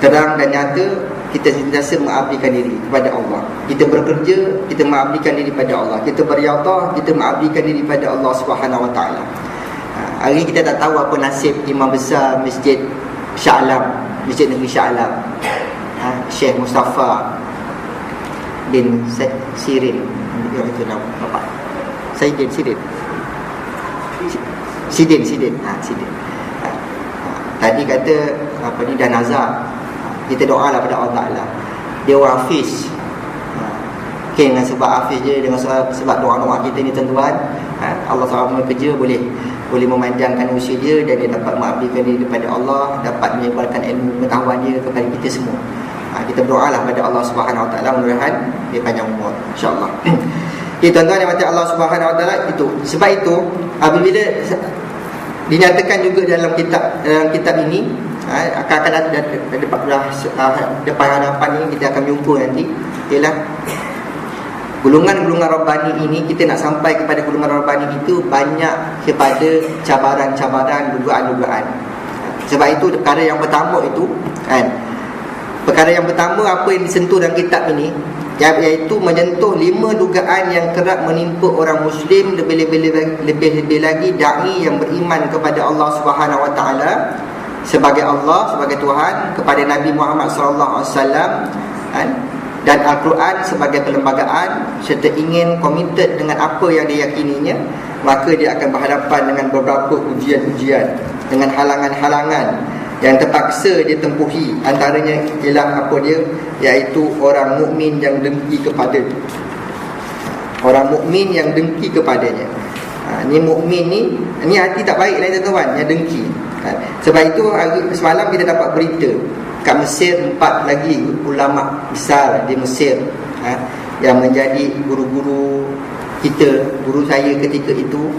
terang dan nyata. Kita sentiasa mengabdikan diri kepada Allah. Kita bekerja, kita mengabdikan diri pada Allah. Kita beriadah, kita mengabdikan diri pada Allah SWT. Hari ini kita tak tahu apa nasib imam besar Masjid Shah Alam, Masjid Negeri Shah Alam, Syekh Mustafa bin Sirin. Itu nama Bapak Saidin Sirin. Sidin. Tadi kata dah nazar. Kita doalah pada Allah Ta'ala. Dia orang Hafiz. Dengan sebab Hafiz je, dengan sebab doa-doa kita ni tuan-tuan, Allah SWT kerja boleh memanjangkan usia dia, dan dia dapat mengabdikan diri kepada Allah, dapat menyebarkan ilmu pengetahuan dia kepada kita semua. Kita berdoalah pada Allah SWT, mudah-mudahan dia panjang umur, insya-Allah. Okay, tuan-tuan yang mati Allah SWT, itu sebab itu apabila dinyatakan juga dalam kitab ini, akan ada depan hadapan ini kita akan jumpa nanti, ialah golongan-golongan Rabbani ini. Kita nak sampai kepada golongan Rabbani itu banyak kepada cabaran-cabaran, dugaan-dugaan. Sebab itu perkara yang pertama itu perkara yang pertama apa yang disentuh dalam kitab ini, iaitu menyentuh 5 dugaan yang kerap menimpa orang Muslim, lebih-lebih lagi dai yang beriman kepada Allah SWT sebagai Allah, sebagai Tuhan, kepada Nabi Muhammad SAW dan Al-Quran sebagai perlembagaan, serta ingin komited dengan apa yang dia yakininya. Maka dia akan berhadapan dengan beberapa ujian-ujian, dengan halangan-halangan yang terpaksa dia tempuhi. Antaranya ialah apa dia, iaitu orang mukmin yang dengki kepadanya. Orang mukmin yang dengki kepadanya. Ni mukmin ni hati tak baik lah tuan-tuan, yang dengki. Sebab itu semalam kita dapat berita kat Mesir 4 lagi ulama besar di Mesir yang menjadi guru-guru kita, guru saya ketika itu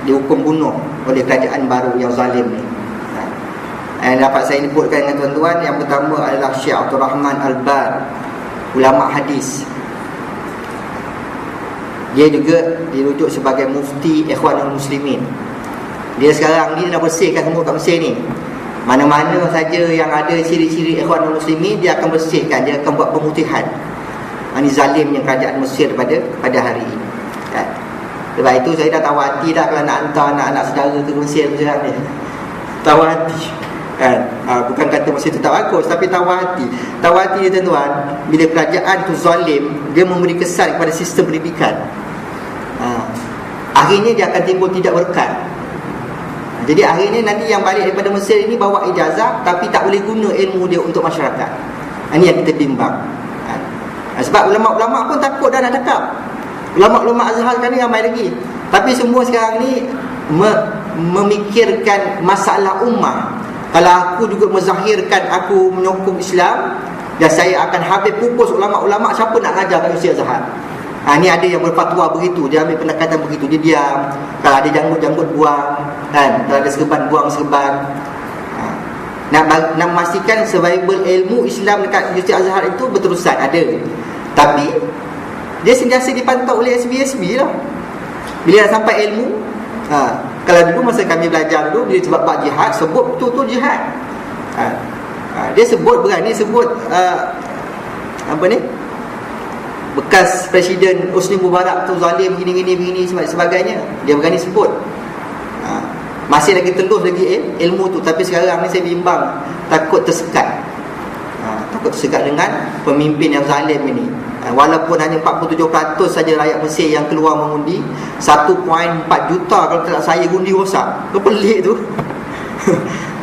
dihukum bunuh oleh kerajaan baru yang zalim ni. Dapat saya sebutkan dengan tuan-tuan, yang pertama adalah Syekh Abdul Rahman Al-Bar, ulama hadis. Dia juga dirujuk sebagai mufti Ikhwanul Muslimin. Dia sekarang ni nak bersihkan semua kat Mesir ni. Mana-mana saja yang ada ciri-ciri Ikhwanul Muslimin, dia akan bersihkan, dia akan buat pemutihan. Ini zalimnya kerajaan Mesir pada hari ini. Sebab itu saya dah tahu hati dah kalau nak hantar anak-anak saudara ke Mesir sekarang ni. Tahu hati. Bukan kata Mesir tu tak bagus, tapi tahu hati. Tahu hati dia tuan-tuan, bila kerajaan tu zalim, dia memberi kesan kepada sistem pendidikan. Akhirnya dia akan timbul tidak berkat. Jadi akhirnya nanti yang balik daripada Mesir ini bawa ijazah, tapi tak boleh guna ilmu dia untuk masyarakat. Ini yang kita bimbang. Sebab ulama-ulama pun takut dah nak cakap. Ulama-ulama Azhar sekarang ni ramai lagi, tapi semua sekarang ni memikirkan masalah ummah. Kalau aku juga menzahirkan aku menyokong Islam, dan saya akan habis pupus ulama-ulama, siapa nak ngajar kat Usia Azhar. Ni ada yang berfatwa begitu, dia ambil pendekatan begitu, dia diam. Kalau ada janggut-janggut buang, kan? Kalau ada serban buang serban. Nak memastikan survival ilmu Islam dekat Usia Azhar itu berterusan, ada. Tapi dia sentiasa dipantau oleh SB lah. Bila dah sampai ilmu, kalau dulu masa kami belajar dulu, dia sebab bab jihad, sebut betul-betul jihad. Dia sebut, berani sebut bekas Presiden Hosni Mubarak tu zalim begini sebagainya. Dia berani sebut. Masih lagi telus lagi ilmu tu. Tapi sekarang ni saya bimbang, takut tersekat. Takut tersekat dengan pemimpin yang zalim ini. Walaupun hanya 47% saja rakyat Mesir yang keluar mengundi, 1.4 juta kalau tak saya undi rosak. Pelik tu.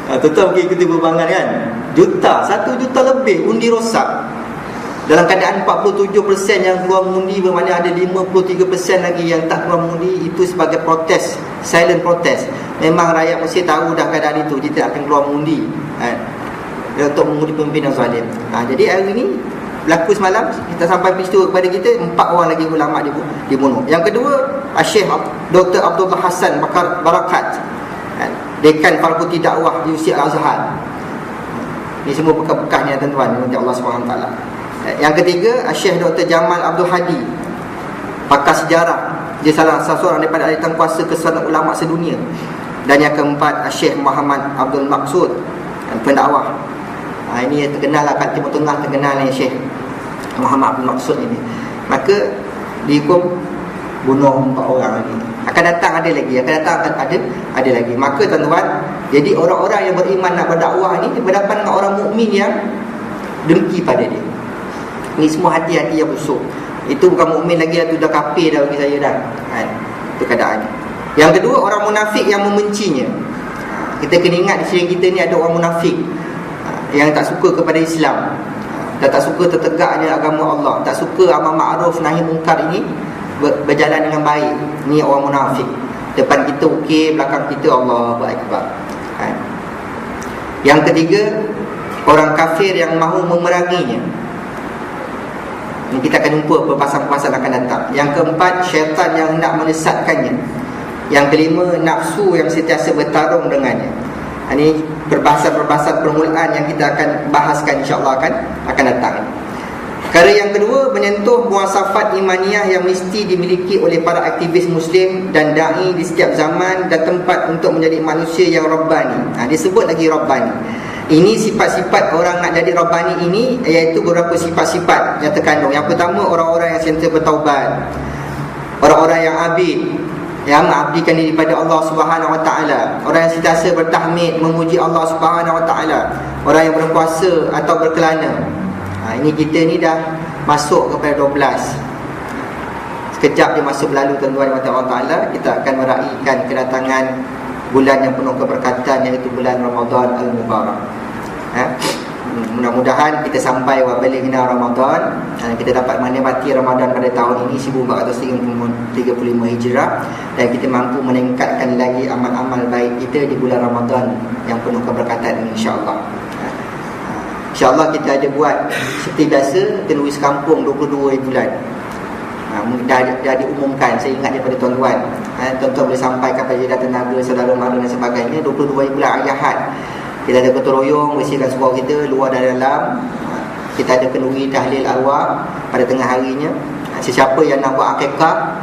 Tuan-tuan pergi ikuti perbangan kan, 1 juta lebih undi rosak. Dalam keadaan 47% yang keluar mengundi, bermakna ada 53% lagi yang tak keluar mengundi. Itu sebagai protes, silent protest. Memang rakyat Mesir tahu dah keadaan itu, dia tidak akan keluar mengundi untuk mengundi pemimpin yang zalim. Jadi hari ini berlaku semalam, kita sampai peristiwa kepada kita, 4 orang lagi ulama dibunuh. Yang kedua, Syekh Dr. Abdullah Hassan Barakat, Dekan Fakulti Dakwah di Usia Al-Azhar. Ini semua bekas-bekasnya tuan-tuan, minta Allah SWT. Yang ketiga, Syekh Dr. Jamal Abdul Hadi, pakar sejarah. Dia salah seorang daripada ahli kuasa keseluruhan ulama sedunia. Dan yang keempat, Syekh Muhammad Abdul Maqsud, pendakwah. Ini terkenal lah kat Timur Tengah, terkenal ni Syekh Muhammad Abdul Maqsud ini. Maka dihukum bunuh 4 orang lagi. Akan datang ada lagi, ada lagi. Maka tuan-tuan, jadi orang-orang yang beriman nak berdakwah ni berhadapan dengan orang mukmin yang dengki pada dia. Ni semua hati-hati yang busuk. Itu bukan mukmin lagi, itu dah kafir dah bagi saya dah. Itu keadaannya. Yang kedua, orang munafik yang membencinya. Kita kena ingat di sini kita ni ada orang munafik yang tak suka kepada Islam, dan tak suka tertegaknya agama Allah, tak suka amal ma'ruf nahi mungkar ini berjalan dengan baik. Ni orang munafik. Depan kita okey, belakang kita Allahu Akbar. Yang ketiga, orang kafir yang mahu memeranginya. Ini kita akan jumpa perpasan-perpasan akan datang. Yang keempat, syaitan yang hendak menyesatkannya. Yang kelima, nafsu yang sentiasa bertarung dengannya. Ini perbahasan-perbahasan permulaan yang kita akan bahaskan, insya-Allah akan datang. Perkara yang kedua, menyentuh muasafat imaniyah yang mesti dimiliki oleh para aktivis Muslim dan da'i di setiap zaman dan tempat untuk menjadi manusia yang Rabbani. Disebut lagi Rabbani. Ini sifat-sifat orang nak jadi Rabbani ini, iaitu beberapa sifat-sifat yang terkandung. Yang pertama, orang-orang yang sentiasa bertaubat, orang-orang yang abid, yang mengabdikan diri pada Allah Subhanahu Wa Taala, orang yang sentiasa bertahmid, memuji Allah Subhanahu Wa Taala, orang yang berpuasa atau berkelana. Ini kita ni dah masuk kepada 12. Sekejap dia masuk berlalu, tuan-tuan dan Allah Taala. Kita akan meraihkan kedatangan bulan yang penuh keberkatan, iaitu bulan Ramadan Al-Mubarak. Mudah-mudahan kita sampai wa balighna Ramadan, kita dapat menikmati Ramadan pada tahun ini 1435 Hijrah, dan kita mampu meningkatkan lagi amal-amal baik kita di bulan Ramadan yang penuh keberkatan ini, insya-Allah. InsyaAllah kita ada buat seperti biasa, tenuis kampung 22 bulan. Dah diumumkan, saya ingat daripada tuan-tuan. Tuan-tuan boleh sampaikan pada jiran tenaga, saudara mara dan sebagainya. 22 bulan hari Ahad kita ada gotong royong, bersihkan surau kita luar dan dalam. Kita ada kenduri tahlil arwah pada tengah harinya. Sesiapa yang nak buat akikah,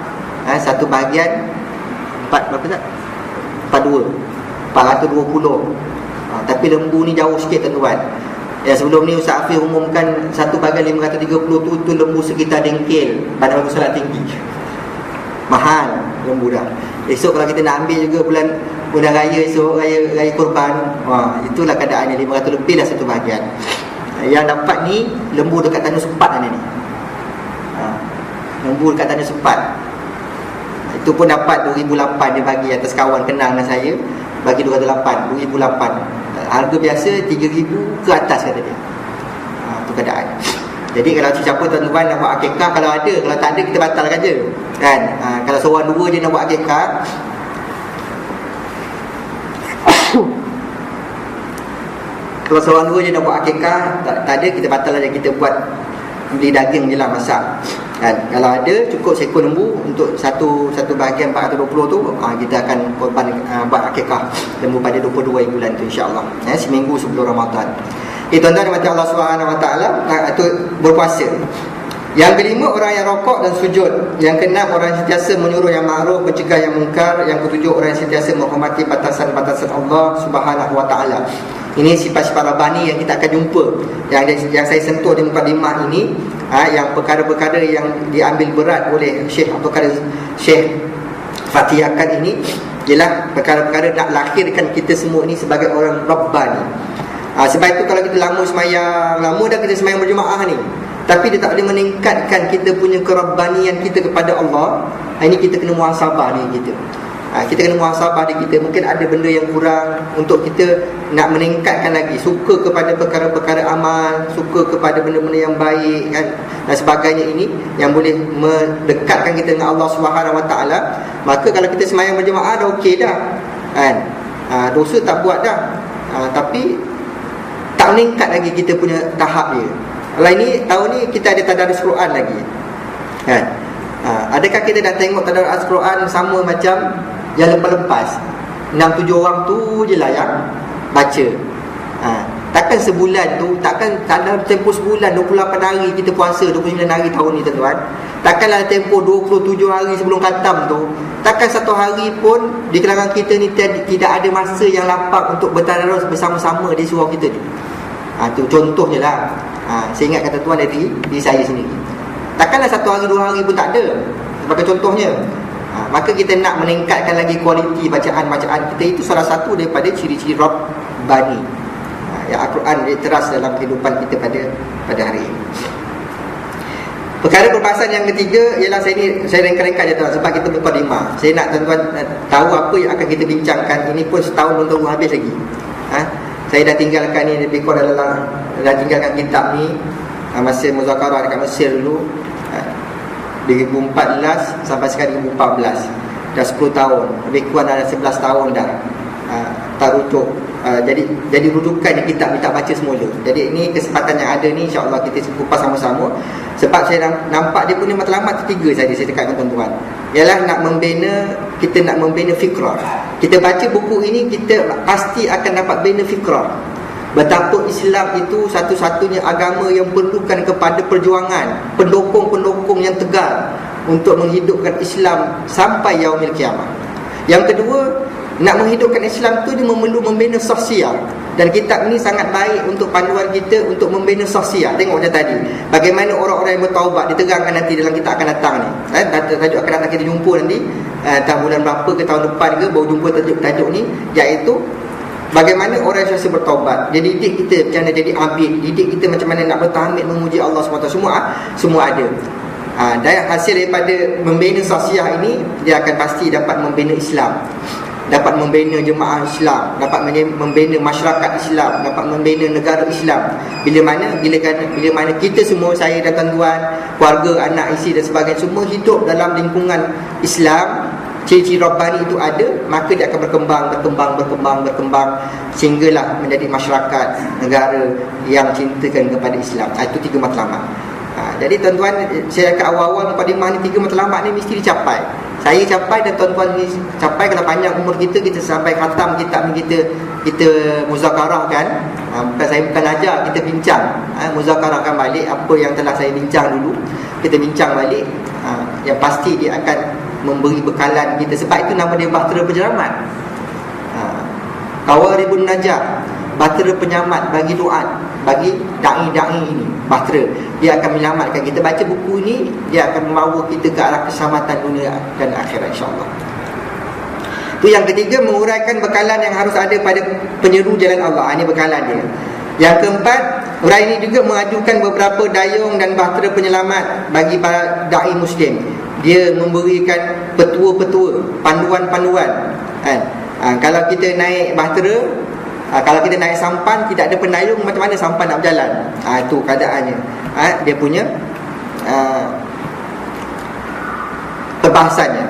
satu bahagian 420. Tapi lembu ni jauh sikit, tuan-tuan. Sebelum ni Ustaz Afif umumkan satu bahagian 530 tu lembu sekitar dengkil pada waktu solat tinggi. Mahal lembu dah. Esok kalau kita nak ambil juga bulan raya, esok raya kurban, itulah keadaannya, 500 lebih dah satu bahagian. Yang dapat ni lembu dekat Tanjung Sepat ni. Lembu dekat Tanjung Sepat. Itu pun dapat 2008 dia bagi atas kawan kenal dengan saya, bagi 2008. Harga biasa 3,000 ke atas kata dia. Itu keadaan. Jadi kalau siapa tuan-tuan nak buat akikah, kalau ada, kalau tak ada kita batalkan je. Kan? Kalau seorang dua je nak buat akikah, Kalau seorang dua je nak buat akikah, tak ada, kita batal aja, kita buat beli daging je lah, masak kan. Kalau ada cukup seekor lembu untuk satu bahagian 420 tu, kita akan korban buat akikah lembu pada 22 bulan tu, insya-Allah, seminggu sebelum Ramadan. Tuan-tuan mati Allah Subhanahu Wa Taala, itu berpuasa. Yang kelima, orang yang rokok dan sujud. Yang keenam, orang yang sentiasa menyuruh yang ma'ruf, mencegah yang mungkar. Yang ketujuh, orang yang sentiasa menghormati batasan-batasan Allah Subhanahu Wa Taala. Ini sifat-sifat Rabbani yang kita akan jumpa, yang saya sentuh di mukadimah ini, yang perkara-perkara yang diambil berat oleh Syekh Abdul Qadir, Syekh Fatihakan ini ialah perkara-perkara nak lahirkan kita semua ini sebagai orang Rabbani. Sebab itu kalau kita lama semayang, lama dah kita semayang berjemaah ni, tapi dia tak boleh meningkatkan kita punya kerabbanian kita kepada Allah, ini kita kena muhasabah diri kita. Kita kena muhasabah diri kita. Mungkin ada benda yang kurang untuk kita nak meningkatkan lagi, suka kepada perkara-perkara amal, suka kepada benda-benda yang baik kan, dan sebagainya, ini yang boleh mendekatkan kita dengan Allah Subhanahu Wa Taala. Maka kalau kita semayang berjemaah dah okey dah kan, dosa tak buat dah, tapi tak meningkat lagi kita punya tahap dia. Kalau ini tahun ni kita ada tadarus Quran lagi kan. Adakah kita dah tengok tadarus Quran sama macam yang lepas-lepas 6-7 orang tu je lah yang baca? Takkan sebulan tu, takkan dalam tempoh sebulan 28 hari kita puasa, 29 hari tahun ni tuan-tuan, takkanlah tempoh 27 hari sebelum khatam tu, takkan satu hari pun di kalangan kita ni tidak ada masa yang lapang untuk bertadarus bersama-sama di surau kita ni. Tu contohnya lah. Saya ingat kata tuan dari saya sendiri, takkanlah satu hari 2 hari pun tak ada, sebagai contohnya. Maka kita nak meningkatkan lagi kualiti bacaan-bacaan kita. Itu salah satu daripada ciri-ciri Rabbani, yang Al-Quran dia teras dalam kehidupan kita pada hari ini. Perkara perbahasan yang ketiga ialah saya ringkas-ringkas je tuan, sebab kita mukadimah. Saya nak tuan-tuan tahu apa yang akan kita bincangkan. Ini pun setahun belum tahu habis lagi. Saya dah tinggalkan ni, lebih kurang dah tinggalkan kitab ni masa muzakarah dekat Mesir dulu, 2014 sampai sekarang 2014, dah 10 tahun, lebih kurang dah 11 tahun dah tak rujuk. Jadi rujukan kitab kita baca semula. Jadi ini kesempatan yang ada ni, insya-Allah kita kupas sama-sama. Sebab saya nampak dia punya matlamat ketiga saja saya dekat dengan tuan-tuan, ialah kita nak membina fikrah. Kita baca buku ini, kita pasti akan dapat bina fikrah. Betapa Islam itu satu-satunya agama yang perlukan kepada perjuangan, pendukung-pendukung yang tegar untuk menghidupkan Islam sampai yaumil kiamah. Yang kedua, nak menghidupkan Islam tu dia membina sosial. Dan kitab ni sangat baik untuk panduan kita untuk membina sosial. Tengok macam tadi, bagaimana orang-orang yang bertaubat, diterangkan nanti dalam kita akan datang ni. Tajuk akan datang kita jumpa nanti, tahun bulan berapa ke tahun depan ke baru jumpa tajuk ni, iaitu bagaimana orang yang selesai bertaubat. Dia didik kita macam mana jadi abid, didik kita macam mana nak bertahmid memuji Allah SWT. Semua ada. Dan hasil daripada membina sosial ini, dia akan pasti dapat membina Islam, dapat membina jemaah Islam, dapat membina masyarakat Islam, dapat membina negara Islam. Bila mana kita semua, saya dan tuan-tuan, keluarga, anak, isteri dan sebagainya, semua hidup dalam lingkungan Islam, ciri-ciri Rabbani itu ada, maka dia akan berkembang sehinggalah menjadi masyarakat, negara yang cintakan kepada Islam. Itu 3 matlamat. Jadi tuan-tuan, saya kat awal-awal mukadimah ni, 3 matlamat ni mesti dicapai. Saya capai dan tuan-tuan ni capai. Kalau panjang umur kita sampai khatam kitab ni, kita muzakarah kan. Saya bukan ajar, kita bincang, muzakarahkan balik apa yang telah saya bincang dulu. Kita bincang balik, yang pasti dia akan memberi bekalan kita. Sebab itu nama dia Bahtera Penyelamat, Qawaribun Najah, bahtera penyelamat bagi doa, bagi da'i-da'i ini. Bahtera, dia akan menyelamatkan kita. Baca buku ini, dia akan membawa kita ke arah keselamatan dunia dan akhirat, insya-Allah. Itu yang ketiga, menguraikan bekalan yang harus ada pada penyeru jalan Allah. Ini bekalan dia. Yang keempat, uraian ini juga mengajukan beberapa dayung dan bahtera penyelamat bagi para da'i Muslim. Dia memberikan petua-petua, panduan-panduan kan. Kalau kita naik bahtera, kalau kita naik sampan, tidak ada pendayung, macam mana sampan nak berjalan? Itu keadaannya. Dia punya perbahasannya.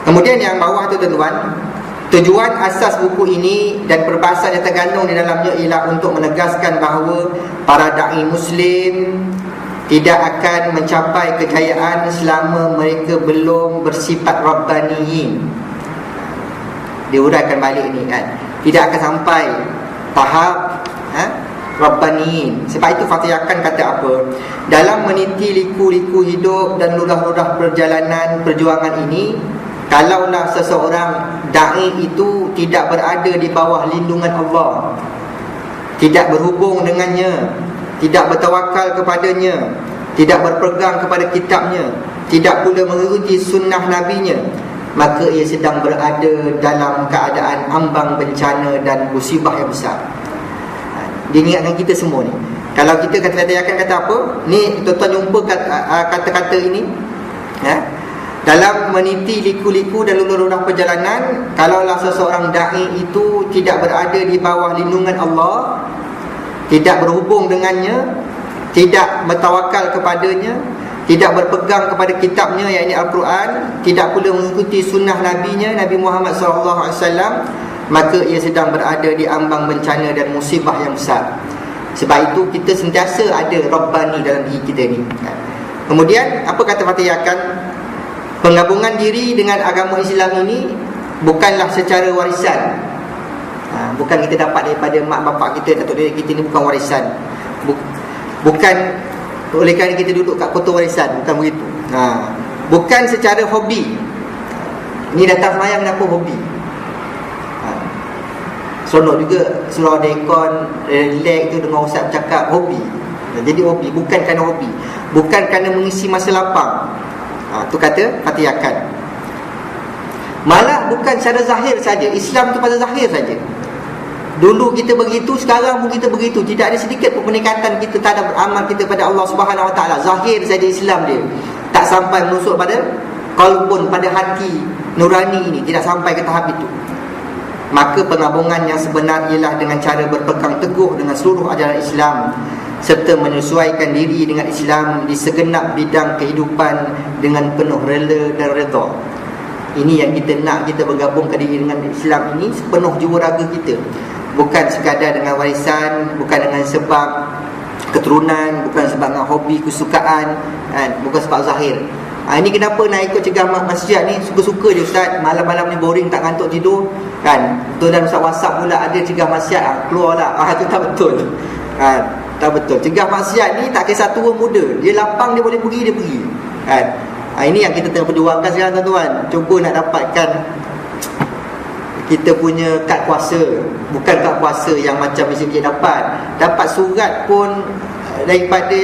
Kemudian yang bawah tu tuan-tuan, Tujuan asas buku ini dan perbahasan yang tergandung di dalamnya ialah untuk menegaskan bahawa para da'i Muslim tidak akan mencapai kejayaan selama mereka belum bersifat Rabbaniyin. Diuraikan balik ni kan, tidak akan sampai tahap Rabbaniyin. Sebab itu Fatih Akan kata apa? Dalam meniti liku-liku hidup dan ludah-ludah perjalanan perjuangan ini, kalaulah seseorang da'i itu tidak berada di bawah lindungan Allah, tidak berhubung dengannya, tidak bertawakal kepadanya, tidak berpegang kepada kitabnya, tidak pula mengikuti sunnah nabinya, maka ia sedang berada dalam keadaan ambang bencana dan musibah yang besar. Dia ingatkan kita semua ni. Kalau kita kata apa? Ni tuan-tuan jumpa kata-kata ini, dalam meniti liku-liku dan ludah-ludah perjalanan, kalaulah seseorang da'i itu tidak berada di bawah lindungan Allah, tidak berhubung dengannya, tidak bertawakal kepadanya, tidak berpegang kepada kitabnya, iaitu Al-Quran, tidak pula mengikuti sunnah nabinya, Nabi Muhammad SAW, maka ia sedang berada di ambang bencana dan musibah yang besar. Sebab itu kita sentiasa ada Rabbani dalam diri kita ni. Kemudian apa kata Fatih Akan? Penggabungan diri dengan agama Islam ini bukanlah secara warisan. Bukan kita dapat daripada mak bapak kita, datuk nenek kita, ni bukan warisan. Bukan oleh kerana kita duduk kat kota warisan, bukan begitu. Bukan secara hobi. Ni datang semayang kenapa hobi? Seronok juga surau dekon, relax tu dengan ustaz bercakap, hobi. Jadi hobi, bukan kerana hobi, bukan kerana mengisi masa lapang. Tu kata Fatih Akan. Malah bukan secara zahir saja. Islam tu pada zahir saja. Dulu kita begitu, sekarang pun kita begitu. Tidak ada sedikit pun peningkatan kita terhadap amal kita pada Allah Subhanahu Wa Taala. Zahir saja Islam dia. Tak sampai menusuk pada qalbun, pada hati nurani ini. Tidak sampai ke tahap itu. Maka penggabungan yang sebenar ialah dengan cara berpegang teguh dengan seluruh ajaran Islam, serta menyesuaikan diri dengan Islam di segenap bidang kehidupan dengan penuh rela dan redha. Ini yang kita nak, kita bergabungkan diri dengan Islam ini sepenuh jiwa raga kita. Bukan sekadar dengan warisan, bukan dengan sebab keturunan, bukan sebab dengan hobi, kesukaan, bukan sebab zahir. Ini kenapa nak ikut cegah masjid ni? Suka-suka je ustaz, malam-malam ni boring, tak ngantuk tidur kan. Tu dalam WhatsApp pula ada cegah masjid, keluarlah. Tu tak betul. Tak betul. Cegah maksiat ni tak kisah tua muda, dia lapang, dia boleh pergi, dia pergi kan. Ini yang kita tengah perjuangkan sekarang tuan-tuan. Cuba nak dapatkan kita punya kad kuasa. Bukan kad kuasa yang macam masjid dapat. Dapat surat pun daripada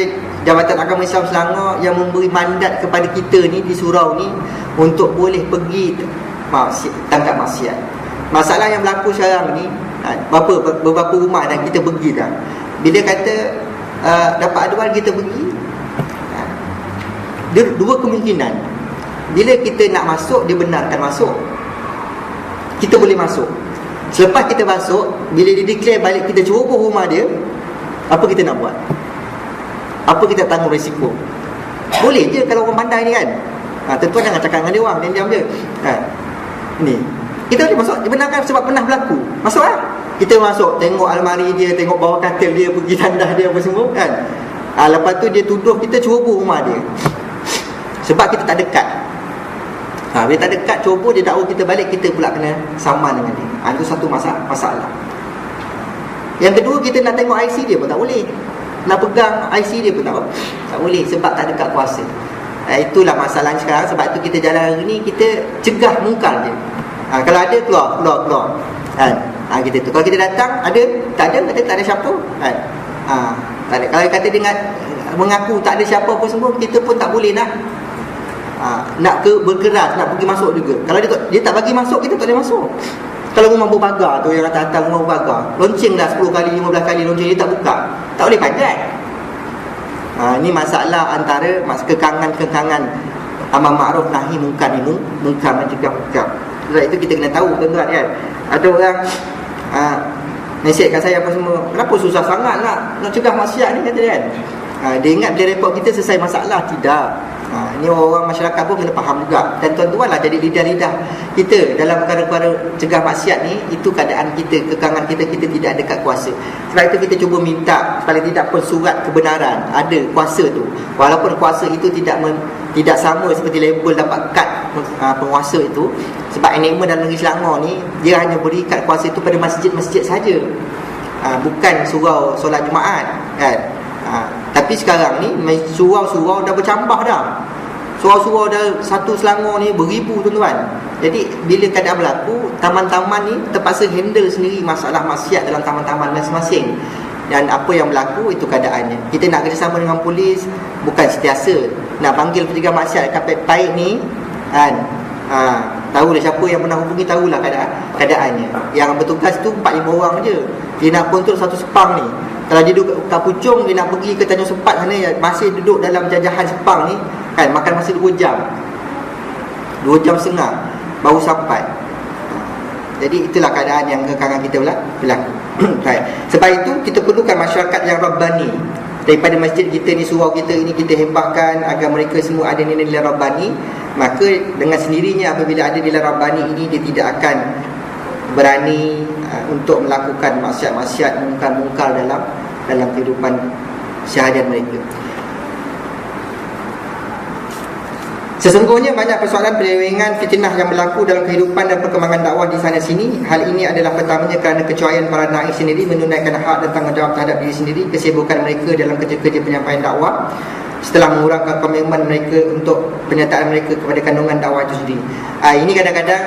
Jabatan Agama Islam Selangor yang memberi mandat kepada kita ni di surau ni untuk boleh pergi tangkap maksiat. Masalah yang berlaku sekarang ni, beberapa rumah dan kita pergi dah. Bila kata dapat aduan kita pergi, dia dua kemungkinan. Bila kita nak masuk, dia benarkan masuk, kita boleh masuk. Selepas kita masuk, bila dia declare balik kita ceroboh rumah dia, apa kita nak buat? Apa kita tanggung risiko? Boleh je kalau orang pandai ni kan. Tentu jangan cakap dengan dia orang, dia diam je. Ni kita boleh masuk, dia benarkan sebab pernah berlaku. Masuk lah. Kita masuk, tengok almari dia, tengok bawah katil dia, pergi tandas dia apa semua kan. Lepas tu dia tuduh kita ceroboh rumah dia. Sebab kita tak dekat. Bila tak dekat, ceroboh dia dakwa kita balik, kita pula kena saman dengan dia. Itu satu masalah. Yang kedua, kita nak tengok IC dia pun tak boleh. Nak pegang IC dia pun tak boleh sebab tak dekat kuasa. Itulah masalahnya sekarang. Sebab tu kita jalan hari ni, kita cegah mungkar dia. Kalau ada, keluar kita tu. Kalau kita datang, ada, tak ada, kata tak ada siapa tak ada. Kalau kata dia mengaku tak ada siapa apa semua, kita pun tak boleh nak berkeras, nak pergi masuk juga. Kalau dia tak bagi masuk, kita tak boleh masuk. Kalau rumah berpagar tu, yang datang rumah berpagar, lonceng dah 10 kali, 15 kali lonceng, dia tak buka, tak boleh panjat. Ini masalah antara kekangan-kekangan amar ma'ruf nahi munkar ni, munkar mencegah munkar. Sebab itu kita kena tahu tuan-tuan kan. Ada orang nasihatkan saya apa semua, kenapa susah sangat nak cegah maksiat ni, kata dia kan. Dia ingat bila report kita selesai masalah. Tidak. Ini orang masyarakat pun kena faham juga. Dan tuan-tuan lah jadi lidah-lidah kita dalam perkara-perkara cegah maksiat ni. Itu keadaan kita, kekangan kita, kita tidak ada kat kuasa. Sebab itu kita cuba minta paling tidak pun surat kebenaran ada kuasa tu. Walaupun kuasa itu tidak sama seperti label dapat kad penguasa itu. Sebab enigma dalam negeri Selangor ni, dia hanya beri kad kuasa itu pada masjid-masjid saja, bukan surau solat Jumaat kan. Tapi sekarang ni surau-surau dah bercambah dah. Surau-surau dah satu Selangor ni beribu tuan-tuan. Jadi bila keadaan berlaku, taman-taman ni terpaksa handle sendiri masalah maksiat dalam taman-taman masing-masing. Dan apa yang berlaku itu keadaannya. Kita nak kerjasama dengan polis, bukan sentiasa nak panggil pencegah maksiat dekat Paik ni kan. Tahulah siapa yang pernah hubungi, tahulah keadaannya. Yang bertugas tu 4-5 orang je. Dia nak kontrol satu Sepang ni. Kalau dia duduk kat Puchong, dia nak pergi ke Tanjung Sepat sana, masih duduk dalam jajahan Sepang ni kan, makan masa 2 jam 2 jam setengah baru sampai. Jadi itulah keadaan yang kekangan kita berlaku. Sebab itu kita perlukan masyarakat yang Rabbani. Daripada masjid kita ni, surau kita ini, kita hebatkan agar mereka semua ada nilai-nilai Rabbani. Maka dengan sendirinya apabila ada nilai Rabbani ini, dia tidak akan berani untuk melakukan maksiat-maksiat, mungkar-mungkar dalam kehidupan seharian mereka. Sesungguhnya banyak persoalan penyelewengan, fitnah yang berlaku dalam kehidupan dan perkembangan dakwah di sana sini. Hal ini adalah pertamanya kerana kecuaian para dai sendiri menunaikan hak dan tanggungjawab terhadap diri sendiri, kesibukan mereka dalam kerja-kerja penyampaian dakwah setelah mengurangkan komitmen mereka untuk penyertaan mereka kepada kandungan dakwah itu sendiri. Ini kadang-kadang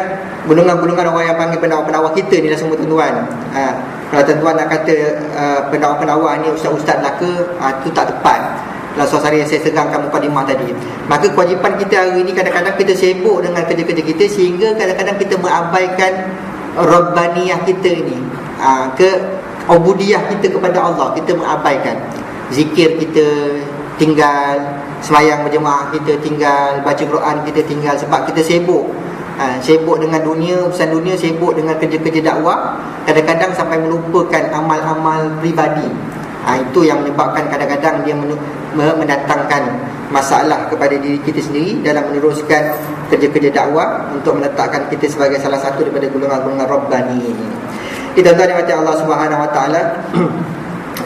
golongan-golongan orang yang panggil pendakwa-pendakwa kita ni lah semua tuan-tuan. Kalau tuan-tuan nak kata pendakwa-pendakwa ni ustaz-ustaz belaka, itu tak tepat. Dalam suasana yang saya serangkan mukadimah tadi. Maka kewajipan kita hari ini, kadang-kadang kita sibuk dengan kerja-kerja kita, sehingga kadang-kadang kita mengabaikan Rabbaniyah kita ni, ubudiyah kita kepada Allah. Kita mengabaikan zikir kita tinggal, semayang berjemaah kita tinggal, baca Quran kita tinggal, sebab kita sibuk sibuk dengan dunia, urusan dunia, sibuk dengan kerja-kerja dakwah. Kadang-kadang sampai melupakan amal-amal pribadi. Itu yang menyebabkan kadang-kadang dia mendatangkan masalah kepada diri kita sendiri dalam meneruskan kerja-kerja dakwah untuk meletakkan kita sebagai salah satu daripada golongan-golongan Rabbani ini. Kita tuan dimati Allah Subhanahu Wa Taala.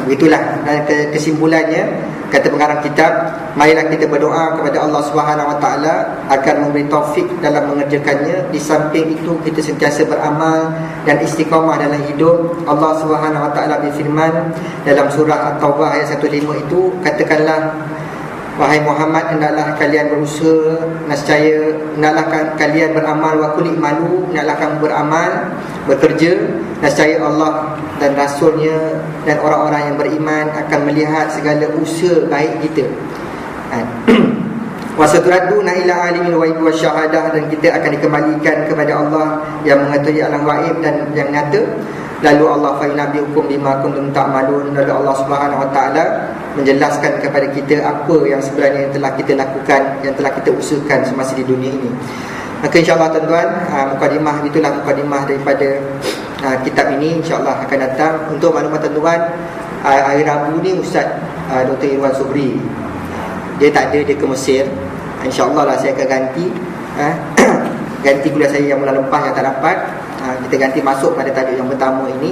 Begitulah kesimpulannya. Kata pengarang kitab, marilah kita berdoa kepada Allah Subhanahu Wa Taala agar memberi taufik dalam mengerjakannya. Di samping itu kita sentiasa beramal dan istiqamah dalam hidup. Allah Subhanahu Wa Taala berfirman dalam surah At-Taubah ayat 15 itu, katakanlah, wahai Muhammad, hendaklah kalian berusaha, nescaya hendaklah kalian beramal, wa qul i'malu, hendaklah kamu beramal, bekerja, nescaya Allah dan Rasulnya dan orang-orang yang beriman akan melihat segala usaha baik kita. Wa saturaduna ila alimil ghaib wasyahadah, dan kita akan dikembalikan kepada Allah yang mengetahui alam ghaib dan yang nyata. Lalu Allah fa innabiukum bima kuntum ta'malun, lalu Allah Subhanahu Wa Taala menjelaskan kepada kita apa yang sebenarnya telah kita lakukan, yang telah kita usahakan semasa di dunia ini. Maka insya-Allah tuan-tuan, mukadimah itulah mukadimah daripada kitab ini, insya-Allah akan datang. Untuk maklumat tuan-tuan, hari Rabu ni Ustaz Dr. Irwan Subri dia tak ada, dia ke Mesir. Insya-Allah lah saya akan ganti ganti kuliah saya yang bulan lepas yang tak dapat. Kita ganti masuk pada tajuk yang pertama ini.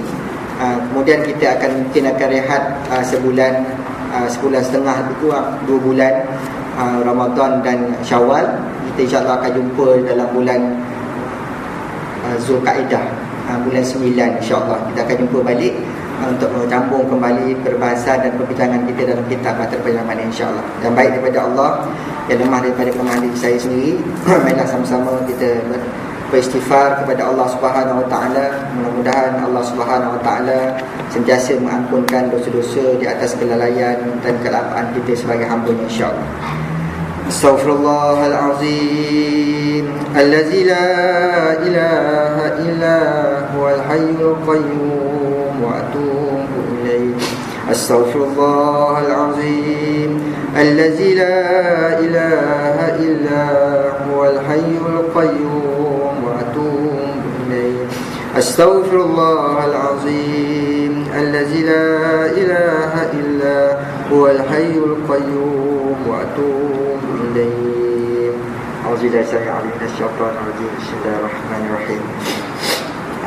Kemudian kita mungkin akan rehat sebulan setengah itu, 2 bulan, Ramadan dan Syawal. Kita insya-Allah akan jumpa dalam bulan Zulkaidah, bulan 9 insya-Allah. Kita akan jumpa balik untuk mencambung kembali perbahasan dan perbincangan kita dalam kitab Bahtera Penyaman, insya-Allah. Yang baik daripada Allah, yang lemah daripada pengambil saya sendiri. Marilah sama-sama kita beristighfar kepada Allah Subhanahu Wa Taala. Mudah-mudahan Allah Subhanahu Wa Taala sentiasa mengampunkan dosa-dosa di atas kelalaian dan kelapaan kita sebagai hamba-Nya, insya-Allah. Astaghfirullahalazim allazi la ilaha illa huwal hayyul qayyum wa atubu ilaih. Astaghfirullahalazim allazi la ilaha illa huwal hayyul qayyum wa atubu ilaih. Astaghfirullahalazim allazi la ilaha illa huwal hayyul qayyum wa atubu ilaih. Auzubillahi minasyaitonir rajim. Bismillahirrahmanirrahim.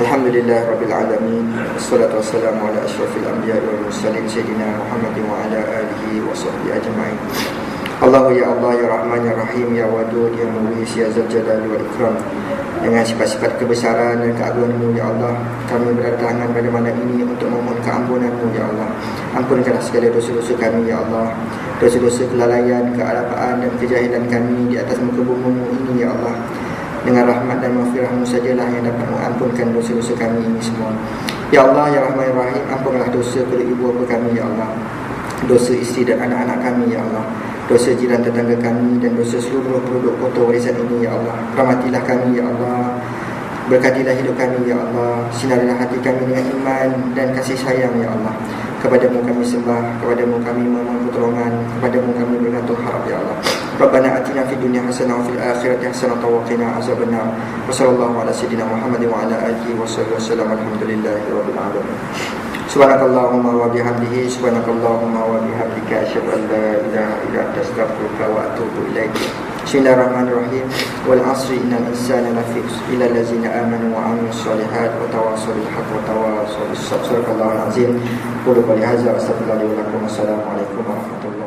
Alhamdulillah Rabbil Alamin. Wassalatu wassalamu ala asyrafil anbiya wal mursalin Sayyidina Muhammadin wa ala alihi wa sahbihi ajma'in. Allahu ya Allah ya Rahman ya Rahim ya Wadud ya Mughis ya Dzal Jalali wal Ikram. Dengan sifat-sifat kebesaran dan keagungan-Mu ya Allah, kami berdatangan pada malam ini untuk memohon keampunan-Mu ya Allah. Ampunkanlah segala dosa-dosa kami ya Allah, dosa-dosa kelalaian, kealpaan dan kejahilan kami di atas muka bumi ini ya Allah. Dengan rahmat dan maghfirah-Mu sajalah yang dapat mengampunkan dosa-dosa kami ini semua. Ya Allah, Ya Rahman, Ya Rahim, ampunlah dosa kedua ibu bapa kami, Ya Allah. Dosa isteri dan anak-anak kami, Ya Allah. Dosa jiran tetangga kami dan dosa seluruh penduduk kota warisan ini, Ya Allah. Rahmatilah kami, Ya Allah. Berkatilah hidup kami, Ya Allah. Sinarilah hati kami dengan iman dan kasih sayang, Ya Allah. Kepadamu kami sembah, kepadamu kami memohon pertolongan, kepadamu kami bergantung harap, Ya Allah. Rabbana atina fid dunya hasanah wa fil akhirati hasanah wa qina azabannar. Wa sallallahu ala sayyidina Muhammadin wa ala alihi wa sahbihi wasallam. Alhamdulillahi rabbil alamin. Subhanakallahumma wa bihamdihi, subhanakallahumma wa bihamdika, asyhadu an la ilaha illa anta, astaghfiruka wa atubu ilaik. Bismillahirrahmanirrahim. Wal 'asri innal insana lafi khusr illa allazina amanu wa 'amilus solihat wa tawassaw bil haqqi wa tawassaw bis sabr. Sadaqallahul azim. Qul qawli hadza wa astaghfirullahi wa lakum. Wassalamu alaikum warahmatullahi